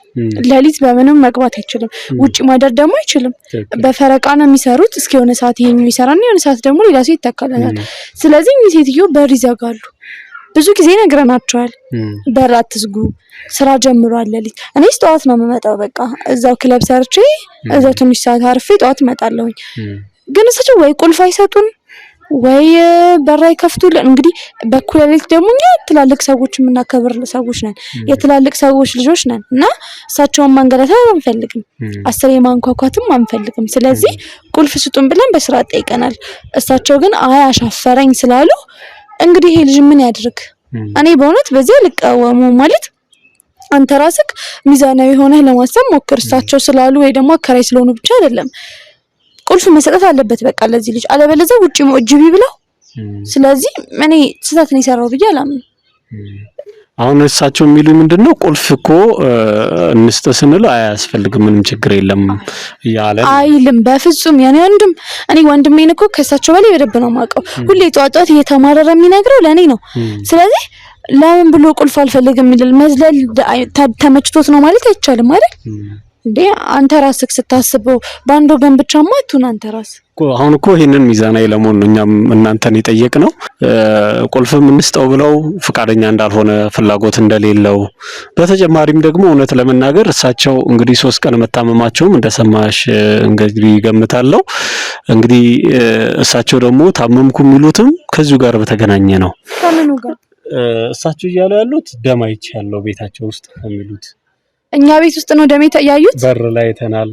ሌሊት በምንም መግባት አይችልም፣ ውጪ ማደር ደግሞ አይችልም። በፈረቃ ነው የሚሰሩት። እስከ የሆነ ሰዓት ይሄኛው ይሰራና የሆነ ሰዓት ደግሞ ሌላ ሰው ይተካላል። ስለዚህ እኚህ ሴትዮ በር ይዘጋሉ። ብዙ ጊዜ ነግረናቸዋል፣ በር አትዝጉ፣ ስራ ጀምሯል ሌሊት። እኔስ ጠዋት ነው የምመጣው። በቃ እዛው ክለብ ሰርቼ እዛው ትንሽ ሰዓት አርፌ ጠዋት እመጣለሁኝ። ግን እሳቸው ወይ ቁልፍ አይሰጡን ወይ በር አይከፍቱልን። እንግዲህ በኩል ሌሊት ደግሞ እኛ ትላልቅ ሰዎች የምናከብር ሰዎች ነን፣ የትላልቅ ሰዎች ልጆች ነን እና እሳቸውን ማንገላታት አንፈልግም፣ አስሬ ማንኳኳትም አንፈልግም። ስለዚህ ቁልፍ ስጡን ብለን በስራ ጠይቀናል። እሳቸው ግን አይ አሻፈረኝ ስላሉ እንግዲህ ይሄ ልጅ ምን ያድርግ? እኔ በእውነት በዚህ ልቃወሙ ማለት አንተ ራስክ ሚዛናዊ ሆነህ ለማሰብ ሞክር። እሳቸው ስላሉ ወይ ደግሞ አከራይ ስለሆኑ ብቻ አይደለም ቁልፍ መሰጠት አለበት በቃ ለዚህ ልጅ፣ አለበለዚያ ውጪ ሞጅቢ ብለው። ስለዚህ እኔ ስህተት ነው የሰራው ብዬ አላምንም። አሁን እሳቸው የሚሉ ምንድነው ቁልፍ እኮ እንስጥ ስንል አያስፈልግም ምንም ችግር የለም ያለ አይልም። በፍጹም ያኔ እኔ ወንድሜን እኮ ከእሳቸው በላይ በደንብ ነው የማውቀው። ሁሌ ጧጧት እየተማረረ የሚነግረው ለኔ ነው። ስለዚህ ለምን ብሎ ቁልፍ አልፈልግም ይላል? መዝለል ተመችቶት ነው ማለት አይቻልም አይደል እንዴ? አንተ ራስክ ስታስበው በአንድ ወገን ብቻማ አትሁን። አንተ ራስህ አሁን እኮ ይሄንን ሚዛናዊ ለመሆን ነው እኛም እናንተን የጠየቅነው። ቁልፍም እንስጠው ብለው ፍቃደኛ እንዳልሆነ ፍላጎት እንደሌለው፣ በተጨማሪም ደግሞ እውነት ለመናገር እሳቸው እንግዲህ 3 ቀን መታመማቸውም እንደሰማሽ እንግዲህ ገምታለሁ። እንግዲህ እሳቸው ደግሞ ታመምኩ የሚሉትም ከዚሁ ጋር በተገናኘ ነው። ከምኑ ጋር እሳቸው እያሉ ያሉት ደም አይቻለሁ ቤታቸው ውስጥ የሚሉት እኛ ቤት ውስጥ ነው ደም ያዩት። በር ላይ ተናል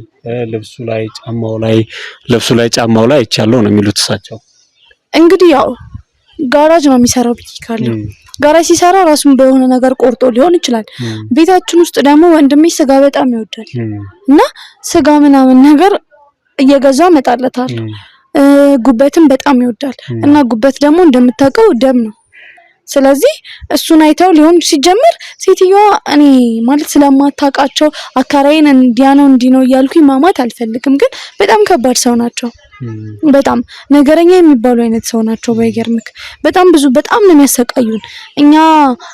ልብሱ ላይ ጫማው ላይ አይቻለሁ ነው የሚሉት እሳቸው። እንግዲህ ያው ጋራጅ ነው የሚሰራው ብዬ ጋራጅ ሲሰራ ራሱን በሆነ ነገር ቆርጦ ሊሆን ይችላል። ቤታችን ውስጥ ደግሞ ወንድሜ ስጋ በጣም ይወዳል እና ስጋ ምናምን ነገር እየገዛ መጣለታል። ጉበትም በጣም ይወዳል እና ጉበት ደግሞ እንደምታውቀው ደም ነው። ስለዚህ እሱን አይተው ሊሆን ሲጀምር ሴትዮዋ እኔ ማለት ስለማታውቃቸው አካራይን እንዲያ ነው እንዲ ነው እያልኩኝ ማማት አልፈልግም፣ ግን በጣም ከባድ ሰው ናቸው። በጣም ነገረኛ የሚባሉ አይነት ሰው ናቸው። ባይገርምክ በጣም ነው የሚያሰቃዩን። እኛ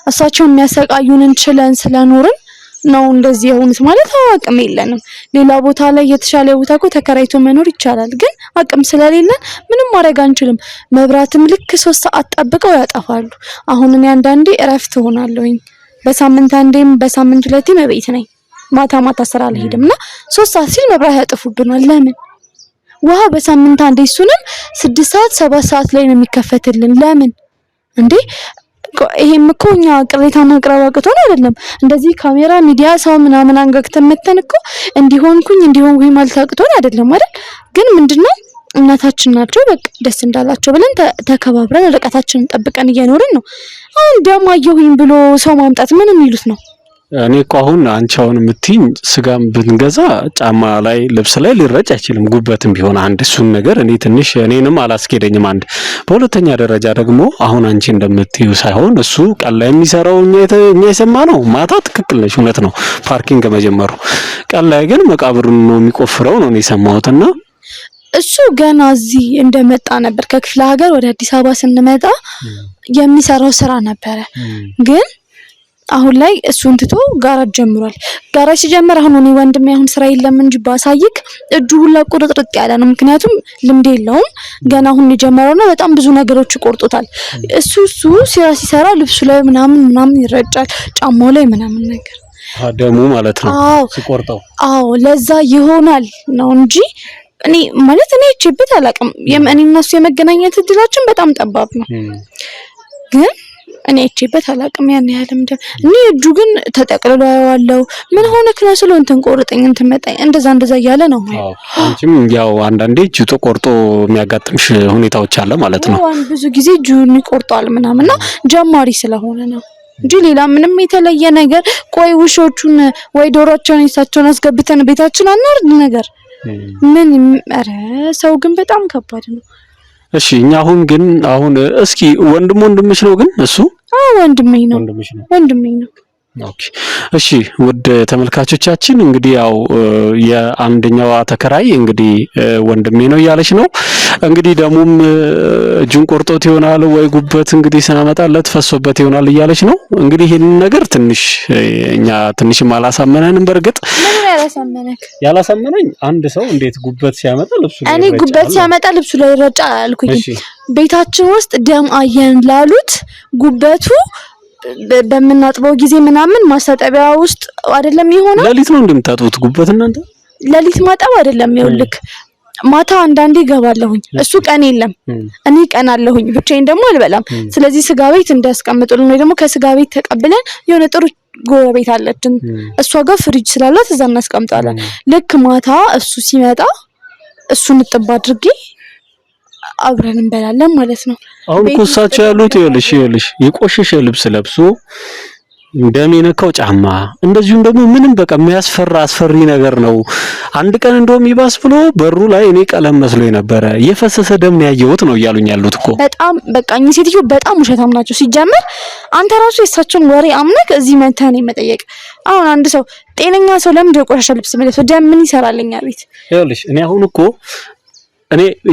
እሳቸው የሚያሰቃዩንን ችለን ስለኖርን ነው እንደዚህ የሆኑት። ማለት አቅም የለንም። ሌላ ቦታ ላይ የተሻለ ቦታ እኮ ተከራይቶ መኖር ይቻላል፣ ግን አቅም ስለሌለን ምንም ማድረግ አንችልም። መብራትም ልክ 3 ሰዓት ጠብቀው ያጠፋሉ። አሁን እኔ አንዳንዴ እረፍት ሆናለሁኝ። በሳምንት አንዴም በሳምንት ሁለቴም ቤት ነኝ። ማታ ስራ አልሄድም እና 3 ሰዓት ሲል መብራት ያጠፉብናል። ለምን? ውሃ በሳምንት አንዴ እሱንም 6 ሰዓት 7 ሰዓት ላይ ነው የሚከፈትልን። ለምን እንዴ? ይሄም እኮ እኛ ቅሬታ ማቅረብ አቅቶን አይደለም። እንደዚህ ካሜራ ሚዲያ ሰው ምናምን አንገክተን መተን እኮ እንዲሆንኩኝ ማለት አቅቶን አይደለም አይደል? ግን ምንድነው እናታችን ናቸው። በቃ ደስ እንዳላቸው ብለን ተከባብረን ርቀታችንን ጠብቀን እየኖርን ነው። አሁን ደም አየሁኝ ብሎ ሰው ማምጣት ምን የሚሉት ነው? እኔ እኮ አሁን አንቺ አሁን የምትይኝ ስጋም ብንገዛ ጫማ ላይ ልብስ ላይ ሊረጭ አይችልም፣ ጉበትም ቢሆን አንድ እሱን ነገር እኔ ትንሽ እኔንም አላስኬደኝም። አንድ በሁለተኛ ደረጃ ደግሞ አሁን አንቺ እንደምትዩ ሳይሆን እሱ ቀን ላይ የሚሰራው እኛ የሰማነው ማታ ትክክል ነሽ፣ እውነት ነው ፓርኪንግ መጀመሩ። ቀን ላይ ግን መቃብሩን ነው የሚቆፍረው ነው የሰማሁትና እሱ ገና እዚህ እንደመጣ ነበር ከክፍለ ሀገር ወደ አዲስ አበባ ስንመጣ የሚሰራው ስራ ነበረ። ግን አሁን ላይ እሱን ትቶ ጋራጅ ጀምሯል። ጋራጅ ሲጀምር አሁን እኔ ወንድሜ አሁን ስራ የለም እንጂ ባሳይክ እጁ ሁላ ቁርጥርጥ ያለ ነው። ምክንያቱም ልምድ የለውም ገና አሁን የጀመረውና በጣም ብዙ ነገሮች ይቆርጡታል። እሱ ስራ ሲሰራ ልብሱ ላይ ምናምን ይረጫል፣ ጫማው ላይ ምናምን ነገር ደሙ ማለት ነው ሲቆርጠው። አዎ ለዛ ይሆናል ነው እንጂ እኔ እቺበት አላውቅም። እኔ እና እሱ የመገናኘት እድላችን በጣም ጠባብ ነው። ግን እኔ እቺበት አላውቅም ያን ያህልም እኔ እጁ ግን ተጠቅልሎ ያዋለው ምን ሆነ ክላስሎ እንትን ቆርጠኝ እንትን መጣኝ እንደዛ እያለ ነው። አንቺም ያው አንዳንዴ እጁ ተቆርጦ የሚያጋጥምሽ ሁኔታዎች አለ ማለት ነው። ብዙ ጊዜ እጁን ይቆርጣል ምናምንና ጀማሪ ስለሆነ ነው እንጂ ሌላ ምንም የተለየ ነገር። ቆይ ውሾቹን ወይ ዶሮቻቸውን እሳቸውን አስገብተን ቤታችን አናርድ ነገር ምን ኧረ ሰው ግን በጣም ከባድ ነው። እሺ እኛ አሁን እስኪ ወንድምሽ ነው ግን እሱ? አዎ ወንድሜ ነው። ኦኬ እሺ ውድ ተመልካቾቻችን እንግዲህ ያው የአንደኛዋ ተከራይ እንግዲህ ወንድሜ ነው እያለች ነው። እንግዲህ ደሙም እጁን ቆርጦት ይሆናል ወይ ጉበት እንግዲህ ስናመጣለት ፈሶበት ይሆናል እያለች ነው። እንግዲህ ይሄን ነገር እኛ ትንሽም አላሳመነንም። በርግጥ ያላሳመነኝ አንድ ሰው እንዴት ጉበት ሲያመጣ ልብሱ ላይ እኔ ጉበት ሲያመጣ ልብሱ ላይ ይረጫል አልኩኝ። ቤታችን ውስጥ ደም አየን ላሉት ጉበቱ በምናጥበው ጊዜ ምናምን ማስታጠቢያ ውስጥ አይደለም ይሆናል። ለሊት ነው እንደምታጥቡት ጉበት እናንተ? ለሊት ማጠብ አይደለም ይኸውልህ፣ ማታ አንዳንዴ ገባለሁኝ። እሱ ቀን የለም እኔ ቀን አለሁኝ፣ ብቻዬን ደግሞ አልበላም። ስለዚህ ስጋ ቤት እንዲያስቀምጡልን ወይ ደግሞ ከስጋ ቤት ተቀብለን የሆነ ጥሩ ጎረቤት አለችን እሷ ጋር ፍሪጅ ስላላት እዛ እናስቀምጣለን። ልክ ማታ እሱ ሲመጣ እሱን ጥብ አድርጌ አብረን እንበላለን ማለት ነው። አሁን እሳቸው ያሉት ይኸውልሽ የቆሸሸ ልብስ ለብሶ ደም የነካው ጫማ እንደዚሁም ደግሞ ምንም በቃ የሚያስፈራ አስፈሪ ነገር ነው። አንድ ቀን እንደውም ይባስ ብሎ በሩ ላይ እኔ ቀለም መስሎ የነበረ የፈሰሰ ደም ያየሁት ነው እያሉኝ ያሉት እኮ። በጣም በቃ እኚህ ሴትዮ በጣም ውሸታም ናቸው። ሲጀምር አንተ ራሱ የእሳቸውን ወሬ አምነህ እዚህ መተህ ነው መጠየቅ። አሁን አንድ ሰው ጤነኛ ሰው ለምን የቆሸሸ ልብስ መልበስ ደም ምን ይሰራልኛ ቤት? ይኸውልሽ እኔ አሁን እኮ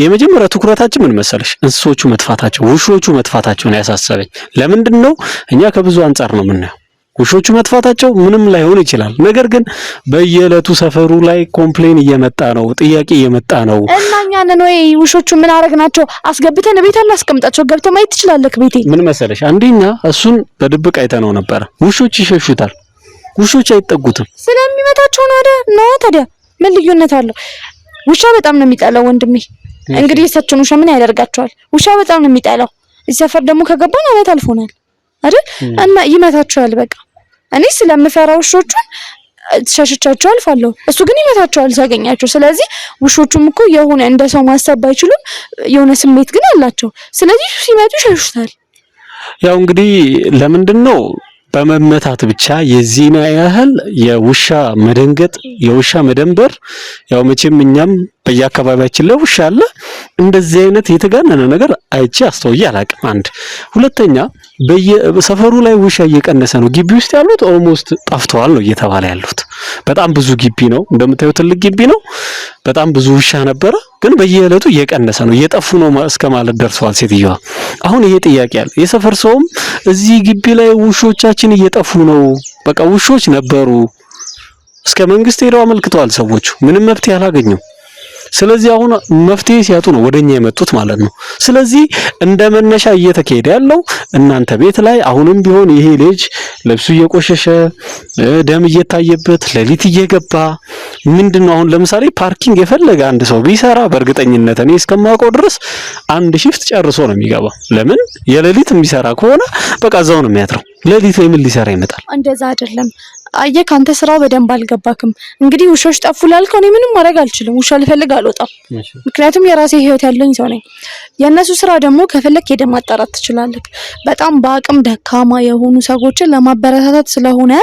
የመጀመሪያ ትኩረታችን ምን መሰለሽ? እንስሶቹ መጥፋታቸው፣ ውሾቹ መጥፋታቸው ነው ያሳሰበኝ። ለምንድን ነው እኛ ከብዙ አንጻር ነው የምናየው። ውሾቹ መጥፋታቸው ምንም ላይሆን ይችላል። ነገር ግን በየዕለቱ ሰፈሩ ላይ ኮምፕሌን እየመጣ ነው፣ ጥያቄ እየመጣ ነው። እና እኛ ነን ወይ ውሾቹ ምን አረግናቸው? አስገብተን ቤት አናስቀምጣቸው? ገብተህ ማየት ትችላለህ ቤቴ። ምን መሰለሽ አንደኛ እሱን በድብቅ አይተነው ነበር። ውሾች ይሸሹታል፣ ውሾች አይጠጉትም። ስለሚመታቸው ነው አይደል? ታዲያ ምን ልዩነት አለው? ውሻ በጣም ነው የሚጠላው ወንድሜ። እንግዲህ እሳቸውን ውሻ ምን ያደርጋቸዋል? ውሻ በጣም ነው የሚጠላው። እዚህ ሰፈር ደግሞ ከገባን አመት አልፎናል። አይደል እና ይመታቸዋል በቃ እኔ ስለምፈራው ውሾቹን ሸሽቻቸው አልፋለሁ እሱ ግን ይመታቸዋል ሲያገኛቸው ስለዚህ ውሾቹም እኮ የሆነ እንደ ሰው ማሰብ ባይችሉም የሆነ ስሜት ግን አላቸው ስለዚህ ሲመቱ ይሸሹታል ያው እንግዲህ ለምንድነው በመመታት ብቻ የዚህና ያህል የውሻ መደንገጥ የውሻ መደንበር ያው መቼም እኛም በየአካባቢያችን ላይ ውሻ አለ እንደዚህ አይነት የተጋነነ ነገር አይቼ አስተውዬ አላቅም አንድ ሁለተኛ በየሰፈሩ ላይ ውሻ እየቀነሰ ነው ግቢ ውስጥ ያሉት ኦልሞስት ጠፍተዋል ነው እየተባለ ያሉት በጣም ብዙ ግቢ ነው እንደምታዩት ትልቅ ግቢ ነው በጣም ብዙ ውሻ ነበረ ግን በየዕለቱ እየቀነሰ ነው እየጠፉ ነው እስከማለት ደርሰዋል ሴትዮዋ አሁን ይሄ ጥያቄ አለ የሰፈር ሰውም እዚህ ግቢ ላይ ውሾቻችን እየጠፉ ነው በቃ ውሾች ነበሩ እስከ መንግስት ሄደው አመልክተዋል ሰዎቹ ምንም መፍትሄ አላገኙም ስለዚህ አሁን መፍትሄ ሲያጡ ነው ወደኛ የመጡት ማለት ነው ስለዚህ እንደመነሻ እየተካሄደ ያለው እናንተ ቤት ላይ አሁንም ቢሆን ይሄ ልጅ ልብሱ እየቆሸሸ ደም እየታየበት ለሊት እየገባ ምንድነው አሁን ለምሳሌ ፓርኪንግ የፈለገ አንድ ሰው ቢሰራ በእርግጠኝነት እኔ እስከማውቀው ድረስ አንድ ሺፍት ጨርሶ ነው የሚገባው ለምን የሌሊት የሚሰራ ከሆነ በቃ እዛው ነው የሚያድረው ለሊት ላይ ምን ሊሰራ ይመጣል እንደዛ አይደለም አየህ ካንተ ስራው በደንብ አልገባክም እንግዲህ ውሾች ጠፉ ላልከው እኔ ምንም ማድረግ አልችልም ውሻ ልፈልግ አልወጣም ምክንያቱም የራሴ ህይወት ያለኝ ሰው ነኝ የነሱ ስራ ደግሞ ከፈለክ ሄደህ ማጣራት ትችላለህ በጣም በአቅም ደካማ የሆኑ ሰዎችን ለማበረታታት ስለሆነ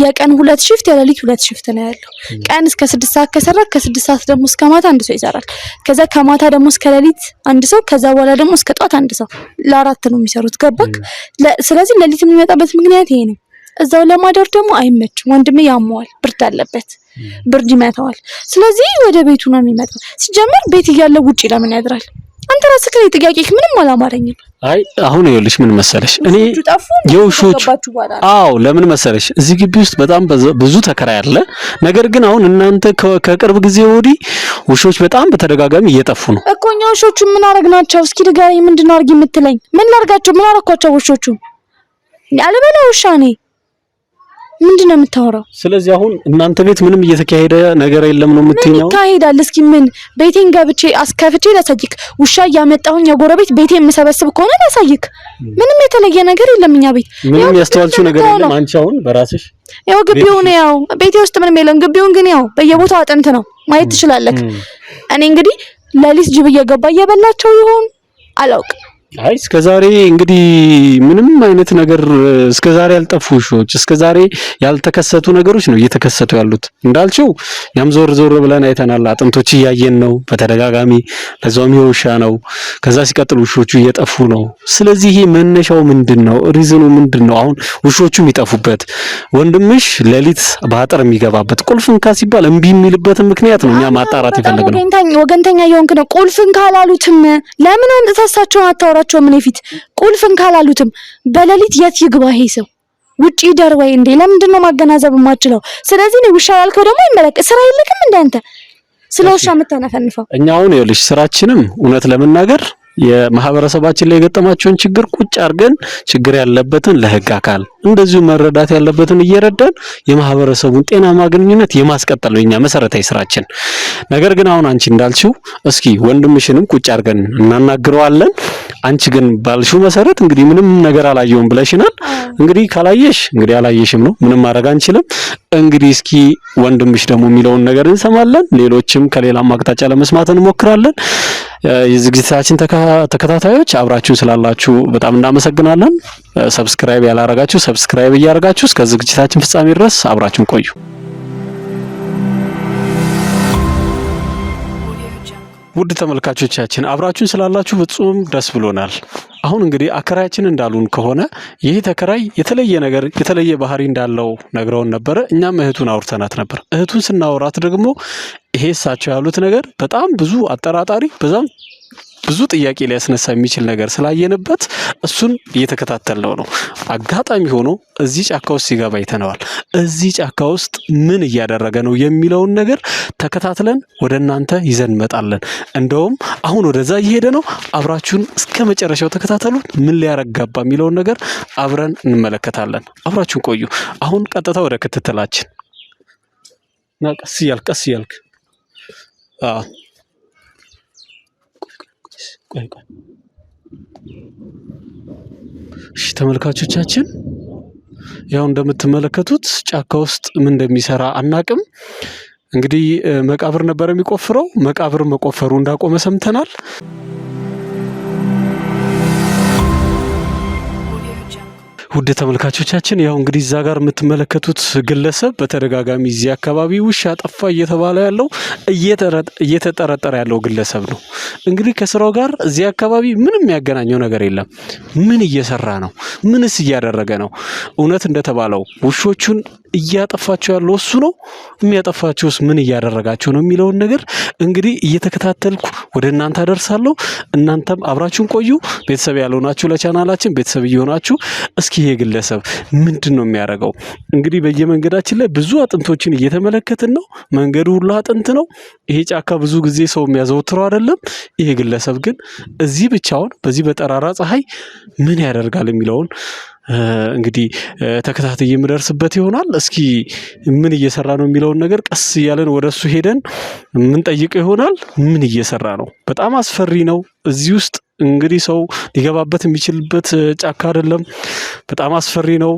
የቀን 2 ሺፍት የሌሊት 2 ሺፍት ነው ያለው ቀን እስከ 6 ሰዓት ከሰራ ከ6 ሰዓት ደግሞ እስከ ማታ አንድ ሰው ይሰራል ከዛ ከማታ ደግሞ እስከ ሌሊት አንድ ሰው ከዛ በኋላ ደግሞ እስከ ጧት አንድ ሰው ለአራት ነው የሚሰሩት ገባክ ስለዚህ ሌሊት የሚመጣበት ምክንያት ይሄ ነው እዛው ለማደር ደግሞ አይመችም ወንድሜ ያመዋል ብርድ አለበት ብርድ ይመታዋል ስለዚህ ወደ ቤቱ ነው የሚመጣው ሲጀመር ቤት እያለ ውጪ ለምን ያድራል አንተ ራስህ ላይ ጥያቄክ ምንም አላማረኝም አይ አሁን ይኸውልሽ ምን መሰለሽ እኔ የውሾች አዎ ለምን መሰለሽ እዚህ ግቢ ውስጥ በጣም ብዙ ተከራይ አለ ነገር ግን አሁን እናንተ ከቅርብ ጊዜ ወዲህ ውሾች በጣም በተደጋጋሚ እየጠፉ ነው እኮኛ ውሾቹ ምን አረግናቸው እስኪ ንገረኝ ምንድነው አርጊ የምትለኝ ምን ላርጋቸው ምን አረኳቸው ውሾቹ ያለበላ ውሻ ነኝ ምንድነው የምታወራው ስለዚህ አሁን እናንተ ቤት ምንም እየተካሄደ ነገር የለም ነው የምትይኛው ይካሄዳል እስኪ ምን ቤቴን ገብቼ አስከፍቼ ላሳይክ ውሻ ያመጣሁኝ የጎረቤት ቤቴ የምሰበስብ ከሆነ ላሳይክ ምንም የተለየ ነገር የለም እኛ ቤት ምንም ያስተዋልሽው ነገር የለም አንቺ አሁን በራስሽ ያው ግቢው ነው ያው ቤቴ ውስጥ ምንም የለም ግቢውን ግን ያው በየቦታው አጥንት ነው ማየት ትችላለህ እኔ እንግዲህ ለሊት ጅብ እየገባ እየበላቸው ይሆን አላውቅም አይ እስከዛሬ እንግዲህ ምንም አይነት ነገር እስከዛሬ ያልጠፉ ውሾች እስከዛሬ ያልተከሰቱ ነገሮች ነው እየተከሰቱ ያሉት እንዳልችው ያም ዞር ብለን አይተናል አጥንቶች እያየን ነው በተደጋጋሚ ለዛውም ውሻ ነው ከዛ ሲቀጥሉ ውሾቹ እየጠፉ ነው ስለዚህ ይሄ መነሻው ምንድነው ሪዝኑ ምንድነው አሁን ውሾቹ የሚጠፉበት ወንድምሽ ለሊት ባጠር የሚገባበት ቁልፍን ካሲባል እንቢ የሚልበት ምክንያት ነው እኛ ማጣራት ይፈልጋል ወገንተኛ የሆንክ ነው ቁልፍን ካላሉትም ለምን ተሳሳቸው አታወራ ምን ይፊት ቁልፍን ካላሉትም በሌሊት የት ይግባ ይሄ ሰው ውጪ ደር ወይ እንዴ ለምንድነው ማገናዘብ የማትችለው ስለዚህ ነው ውሻ ያልከው ደግሞ ይመለከ ስራ ይልክም እንዳንተ ስለ ውሻ የምትነፈንፈው እኛ አሁን ይኸውልሽ ስራችንም እውነት ለመናገር የማህበረሰባችን ላይ የገጠማቸውን ችግር ቁጭ አርገን ችግር ያለበትን ለህግ አካል እንደዚሁ መረዳት ያለበትን እየረዳን የማህበረሰቡን ጤናማ ግንኙነት የማስቀጠል ነው የኛ መሰረታዊ ስራችን ነገር ግን አሁን አንቺ እንዳልሽው እስኪ ወንድምሽንም ቁጭ አርገን እናናግረዋለን አንቺ ግን ባልሽው መሰረት እንግዲህ ምንም ነገር አላየውም ብለሽናል እንግዲህ ካላየሽ እንግዲህ አላየሽም ነው ምንም ማድረግ አንችልም እንግዲህ እስኪ ወንድምሽ ደግሞ የሚለውን ነገር እንሰማለን ሌሎችም ከሌላም አቅጣጫ ለመስማት እንሞክራለን የዝግጅታችን ተከታታዮች አብራችሁን ስላላችሁ በጣም እናመሰግናለን ሰብስክራይብ ያላረጋችሁ ሰብስክራይብ እያረጋችሁ እስከ ዝግጅታችን ፍጻሜ ድረስ አብራችሁን ቆዩ ውድ ተመልካቾቻችን አብራችሁን ስላላችሁ በጣም ደስ ብሎናል አሁን እንግዲህ አከራያችን እንዳሉን ከሆነ ይሄ ተከራይ የተለየ ባህሪ እንዳለው ነግረውን ነበር እኛም እህቱን አውርተናት ነበር እህቱን ስናወራት ደግሞ ይሄ እሳቸው ያሉት ነገር በጣም ብዙ አጠራጣሪ በዛም ብዙ ጥያቄ ሊያስነሳ የሚችል ነገር ስላየንበት እሱን እየተከታተልነው ነው አጋጣሚ ሆኖ እዚህ ጫካ ውስጥ ሲገባ አይተነዋል እዚህ ጫካ ውስጥ ምን እያደረገ ነው የሚለውን ነገር ተከታትለን ወደናንተ ይዘን መጣለን እንደውም አሁን ወደዛ እየሄደ ነው አብራችሁን እስከ መጨረሻው ተከታተሉት ምን ሊያረጋባ የሚለውን ነገር አብረን እንመለከታለን አብራችሁን ቆዩ አሁን ቀጥታ ወደ ክትትላችን ቀስ እያልክ ቆይ እሺ ተመልካቾቻችን ያው እንደምትመለከቱት ጫካ ውስጥ ምን እንደሚሰራ አናቅም። እንግዲህ መቃብር ነበር የሚቆፍረው። መቃብር መቆፈሩ እንዳቆመ ሰምተናል። ውድ ተመልካቾቻችን ያው እንግዲህ እዛ ጋር የምትመለከቱት ግለሰብ በተደጋጋሚ እዚህ አካባቢ ውሻ ጠፋ እየተባለ ያለው እየተጠረጠረ ያለው ግለሰብ ነው። እንግዲህ ከስራው ጋር እዚህ አካባቢ ምንም ያገናኘው ነገር የለም። ምን እየሰራ ነው? ምንስ እያደረገ ነው? እውነት እንደተባለው ውሾቹን እያጠፋቸው ያለው እሱ ነው? የሚያጠፋቸውስ ምን እያደረጋቸው ነው የሚለውን ነገር እንግዲህ እየተከታተልኩ ወደ እናንተ አደርሳለሁ። እናንተም አብራችሁን ቆዩ። ቤተሰብ ያልሆናችሁ ለቻናላችን ቤተሰብ እየሆናችሁ እስኪ ይሄ ግለሰብ ምንድን ነው የሚያደርገው? እንግዲህ በየመንገዳችን ላይ ብዙ አጥንቶችን እየተመለከትን ነው። መንገዱ ሁሉ አጥንት ነው። ይሄ ጫካ ብዙ ጊዜ ሰው የሚያዘወትረው አይደለም። ይሄ ግለሰብ ግን እዚህ ብቻውን በዚህ በጠራራ ፀሐይ ምን ያደርጋል የሚለውን እንግዲህ ተከታታይ የምደርስበት ይሆናል። እስኪ ምን እየሰራ ነው የሚለውን ነገር ቀስ እያለን ወደሱ ሄደን ምን ጠይቀው ይሆናል። ምን እየሰራ ነው? በጣም አስፈሪ ነው። እዚህ ውስጥ እንግዲህ ሰው ሊገባበት የሚችልበት ጫካ አይደለም። በጣም አስፈሪ ነው።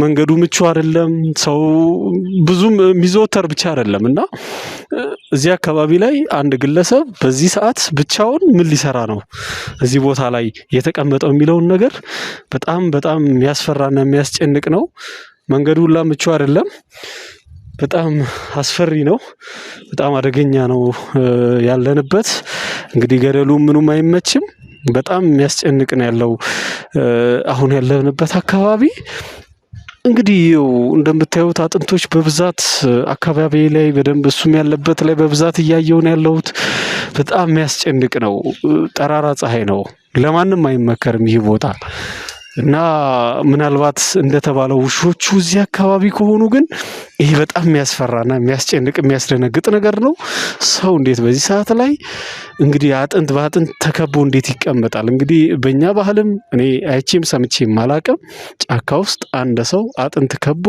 መንገዱ ምቹ አይደለም። ሰው ብዙም የሚዘወተር ብቻ አይደለም እና እዚህ አካባቢ ላይ አንድ ግለሰብ በዚህ ሰዓት ብቻውን ምን ሊሰራ ነው እዚህ ቦታ ላይ የተቀመጠው የሚለውን ነገር በጣም በጣም የሚያስፈራና የሚያስጨንቅ ነው። መንገዱ ሁላ ምቹ አይደለም። በጣም አስፈሪ ነው። በጣም አደገኛ ነው ያለንበት። እንግዲህ ገደሉ ምኑም አይመችም። በጣም የሚያስጨንቅ ነው ያለው አሁን ያለንበት አካባቢ። እንግዲህ እንደምታዩት አጥንቶች በብዛት አካባቢ ላይ በደንብ እሱም ያለበት ላይ በብዛት እያየሁ ነው ያለሁት። በጣም የሚያስጨንቅ ነው። ጠራራ ፀሐይ ነው። ለማንም አይመከርም ይህ ቦታ እና ምናልባት እንደተባለው ውሾቹ እዚህ አካባቢ ከሆኑ ግን ይሄ በጣም የሚያስፈራና የሚያስጨንቅ የሚያስደነግጥ ነገር ነው። ሰው እንዴት በዚህ ሰዓት ላይ እንግዲህ አጥንት በአጥንት ተከቦ እንዴት ይቀመጣል? እንግዲህ በእኛ ባህልም እኔ አይቼም ሰምቼም አላቅም። ጫካ ውስጥ አንድ ሰው አጥንት ከቦ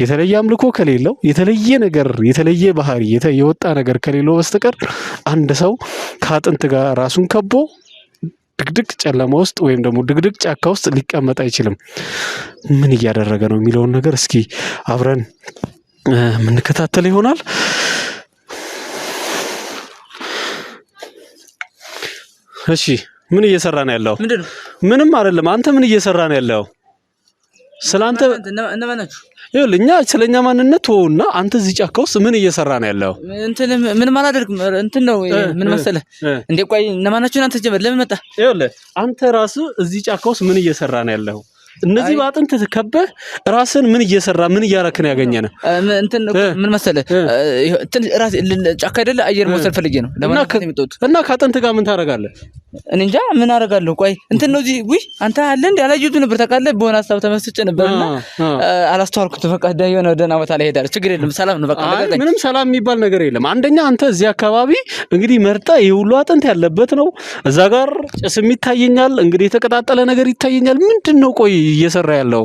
የተለየ አምልኮ ከሌለው የተለየ ነገር የተለየ ባህሪ የወጣ ነገር ከሌለው በስተቀር አንድ ሰው ከአጥንት ጋር ራሱን ከቦ ድቅድቅ ጨለማ ውስጥ ወይም ደግሞ ድቅድቅ ጫካ ውስጥ ሊቀመጥ አይችልም። ምን እያደረገ ነው የሚለውን ነገር እስኪ አብረን የምንከታተል ይሆናል። እሺ ምን እየሰራ ነው ያለው? ምንም አይደለም። አንተ ምን እየሰራ ነው ያለው? ስላንተ እነማናችሁ? ይኸውልህ እኛ ስለኛ ማንነት ወውና አንተ እዚህ ጫካ ውስጥ ምን እየሰራ ነው ያለው? እንትን ምን ማላደርግም እንትን ነው ምን መሰለህ እንዴ? ቆይ እነማናችሁ? አንተ ጀመር ለምን መጣ? ይኸውልህ አንተ ራስህ እዚህ ጫካ ውስጥ ምን እየሰራ ነው ያለው? እነዚህ በአጥንት ተከበህ ራስን ምን እየሰራ ምን እያረክ ነው ያገኘነው? እንትን ምን መሰለህ እንትን ራስ ጫካ አይደለ አየር መውሰድ ፈልጌ ነው ለማለት የመጣሁት። እና ከአጥንት ጋር ምን ታደርጋለህ? እኔ እንጃ ምን አደርጋለሁ። ቆይ እንትን ነው እዚህ ውይ አንተ አለ እንዴ? አላየሁትም ነበር ታውቃለህ። በሆነ ሀሳብ ተመስጬ ነበርና አላስተዋልኩትም። በቃ የሆነ ደህና ቦታ ላይ ሄዳለሁ። ችግር የለም ሰላም ነው በቃ። ምንም ሰላም የሚባል ነገር የለም። አንደኛ አንተ እዚህ አካባቢ እንግዲህ መርጣ ይሄ ሁሉ አጥንት ያለበት ነው። እዛ ጋር ጭስም ይታየኛል። እንግዲህ የተቀጣጠለ ነገር ይታየኛል። ምንድነው ቆይ እየሰራ ያለው?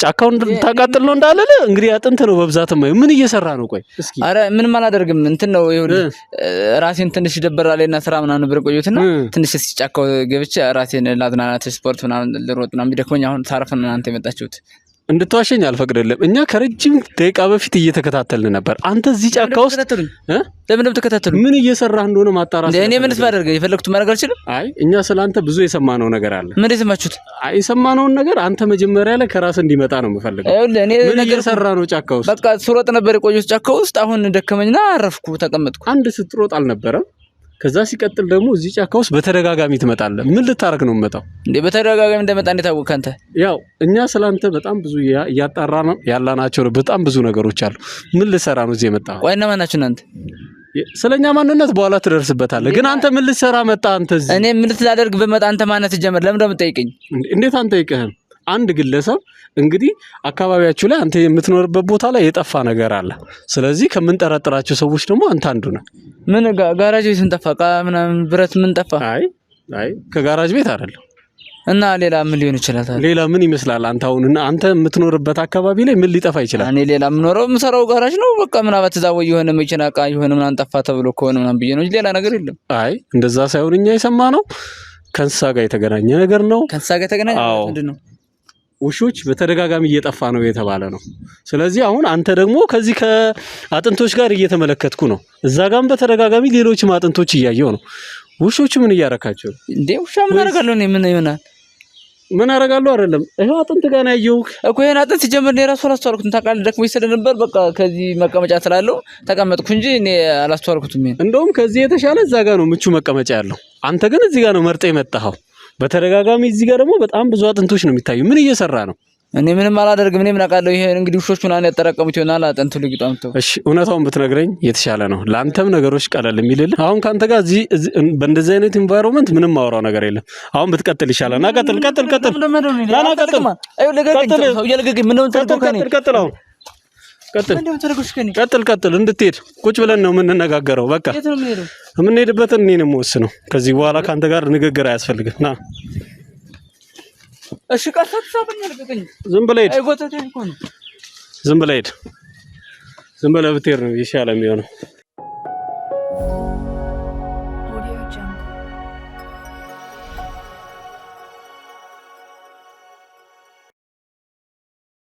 ጫካውን ታቃጥል ነው እንዳለለ እንግዲህ አጥንት ነው በብዛት ነው። ምን እየሰራ ነው? ቆይ እስኪ አረ ምንም አላደርግም። እንትን ነው ይኸውልህ ራሴን ትንሽ ደበራለኝና ስራ ምናምን ነበር ቆየሁትና ትንሽ ሲጫካው ገብቼ ራሴን ላዝናናት ስፖርት ምናምን ልሮጥ ምናምን ቢደክመኝ አሁን ታረፈን እናንተ የመጣችሁት እንድትዋሸኝ አልፈቅድልም። እኛ ከረጅም ደቂቃ በፊት እየተከታተልን ነበር። አንተ እዚህ ጫካ ውስጥ ለምን ተከታተሉኝ? ምን እየሰራህ እንደሆነ ማጣራት እኔ ምንስ ባደርግ የፈለኩት ማድረግ አልችልም? አይ እኛ ስላንተ ብዙ የሰማነው ነገር አለ። ምን የሰማችሁት? አይ የሰማነውን ነገር አንተ መጀመሪያ ላይ ከራስ እንዲመጣ ነው የምፈልገው። እኔ ምን እየሰራህ ነው ጫካ ውስጥ? በቃ ስሮጥ ነበር የቆየሁት ጫካ ውስጥ። አሁን ደከመኝና አረፍኩ ተቀመጥኩ። አንድ ስትሮጥ አልነበረም? ከዛ ሲቀጥል ደግሞ እዚህ ጫካ ውስጥ በተደጋጋሚ ትመጣለህ። ምን ልታረግ ነው የምመጣው? እንዴ በተደጋጋሚ እንደመጣ እንዴት አወቅህ አንተ? ያው እኛ ስላንተ በጣም ብዙ እያጣራን ያላናቸው በጣም ብዙ ነገሮች አሉ። ምን ልሰራ ነው እዚህ የመጣው? ቆይ እነማን ናችሁ እናንተ? ስለኛ ማንነት በኋላ ትደርስበታለህ። ግን አንተ ምን ልሰራ መጣ? አንተ እዚህ እኔ ምን ልታደርግ በመጣ አንተ ማንነት ጀመር? ለምን እንደምትጠይቀኝ? እንዴት አንተ ይቀህም አንድ ግለሰብ እንግዲህ አካባቢያችሁ ላይ አንተ የምትኖርበት ቦታ ላይ የጠፋ ነገር አለ። ስለዚህ ከምንጠረጥራቸው ሰዎች ደግሞ አንተ አንዱ ነህ። ምን ጋራጅ ቤት እንጠፋ ምናምን ብረት ምን ጠፋ? አይ ከጋራጅ ቤት አይደለም። እና ሌላ ምን ሊሆን ይችላል? ሌላ ምን ይመስላል? አንተ የምትኖርበት አካባቢ ላይ ምን ሊጠፋ ይችላል? እኔ ሌላ የምሰራው ጋራጅ ነው። በቃ ምናልባት እዛው የሆነ መኪና ዕቃ የሆነ ምናምን ጠፋ ተብሎ ከሆነ ምናምን ብዬ ነው እንጂ ሌላ ነገር የለም። አይ እንደዛ ሳይሆን እኛ የሰማነው ከእንስሳ ጋር የተገናኘ ነገር ነው። ከእንስሳ ጋር የተገናኘ ምንድን ነው? ውሾች በተደጋጋሚ እየጠፋ ነው የተባለ ነው። ስለዚህ አሁን አንተ ደግሞ ከዚህ ከአጥንቶች ጋር እየተመለከትኩ ነው። እዛ ጋርም በተደጋጋሚ ሌሎችም አጥንቶች እያየው ነው። ውሾቹ ምን እያረካቸው ነው እንዴ? ውሻ ምን አደርጋለሁ እኔ? ምን ይሆናል? ምን አደርጋለሁ አይደለም። ይሄው አጥንት ጋር ነው ያየሁህ እኮ። ይሄን አጥንት ሲጀምር ነው ራሱ አላስተዋልኩትም። ታውቃለህ፣ ደክሞኝ ስለነበር በቃ ከዚህ መቀመጫ ስላለው ተቀመጥኩ እንጂ እኔ አላስተዋልኩትም። እንደውም ከዚህ የተሻለ እዛ ጋር ነው ምቹ መቀመጫ ያለው። አንተ ግን እዚህ ጋር ነው መርጠህ የመጣኸው በተደጋጋሚ። እዚህ ጋር ደግሞ በጣም ብዙ አጥንቶች ነው የሚታዩ። ምን እየሰራ ነው? እኔ ምንም አላደርግም። እኔ ምን አውቃለሁ? ይሄ እንግዲህ ውሾቹ ምናምን ያጠራቀሙት ይሆናል አጥንቱ ልግጣምተው። እሺ እውነታውን ብትነግረኝ የተሻለ ነው፣ ለአንተም ነገሮች ቀለል የሚልልህ። አሁን ካንተ ጋር እዚህ በእንደዚህ አይነት ኢንቫይሮንመንት ምንም ማወራው ነገር የለም። አሁን ብትቀጥል ይሻላል። ና ቀጥል። ቀጥል እንድትሄድ ቁጭ ብለን ነው የምንነጋገረው። በቃ የምንሄድበትን እኔ ነው የምወስነው። ከዚህ በኋላ ካንተ ጋር ንግግር አያስፈልግም። ና እሺ፣ ቀጥታ ተሰበኛለኝ። ዝም ብለህ ሂድ። አይጎተተኝ እኮ ነው። ዝም ብለህ ሂድ። ዝም ብለህ ብትሄድ ነው ይሻላል የሚሆነው።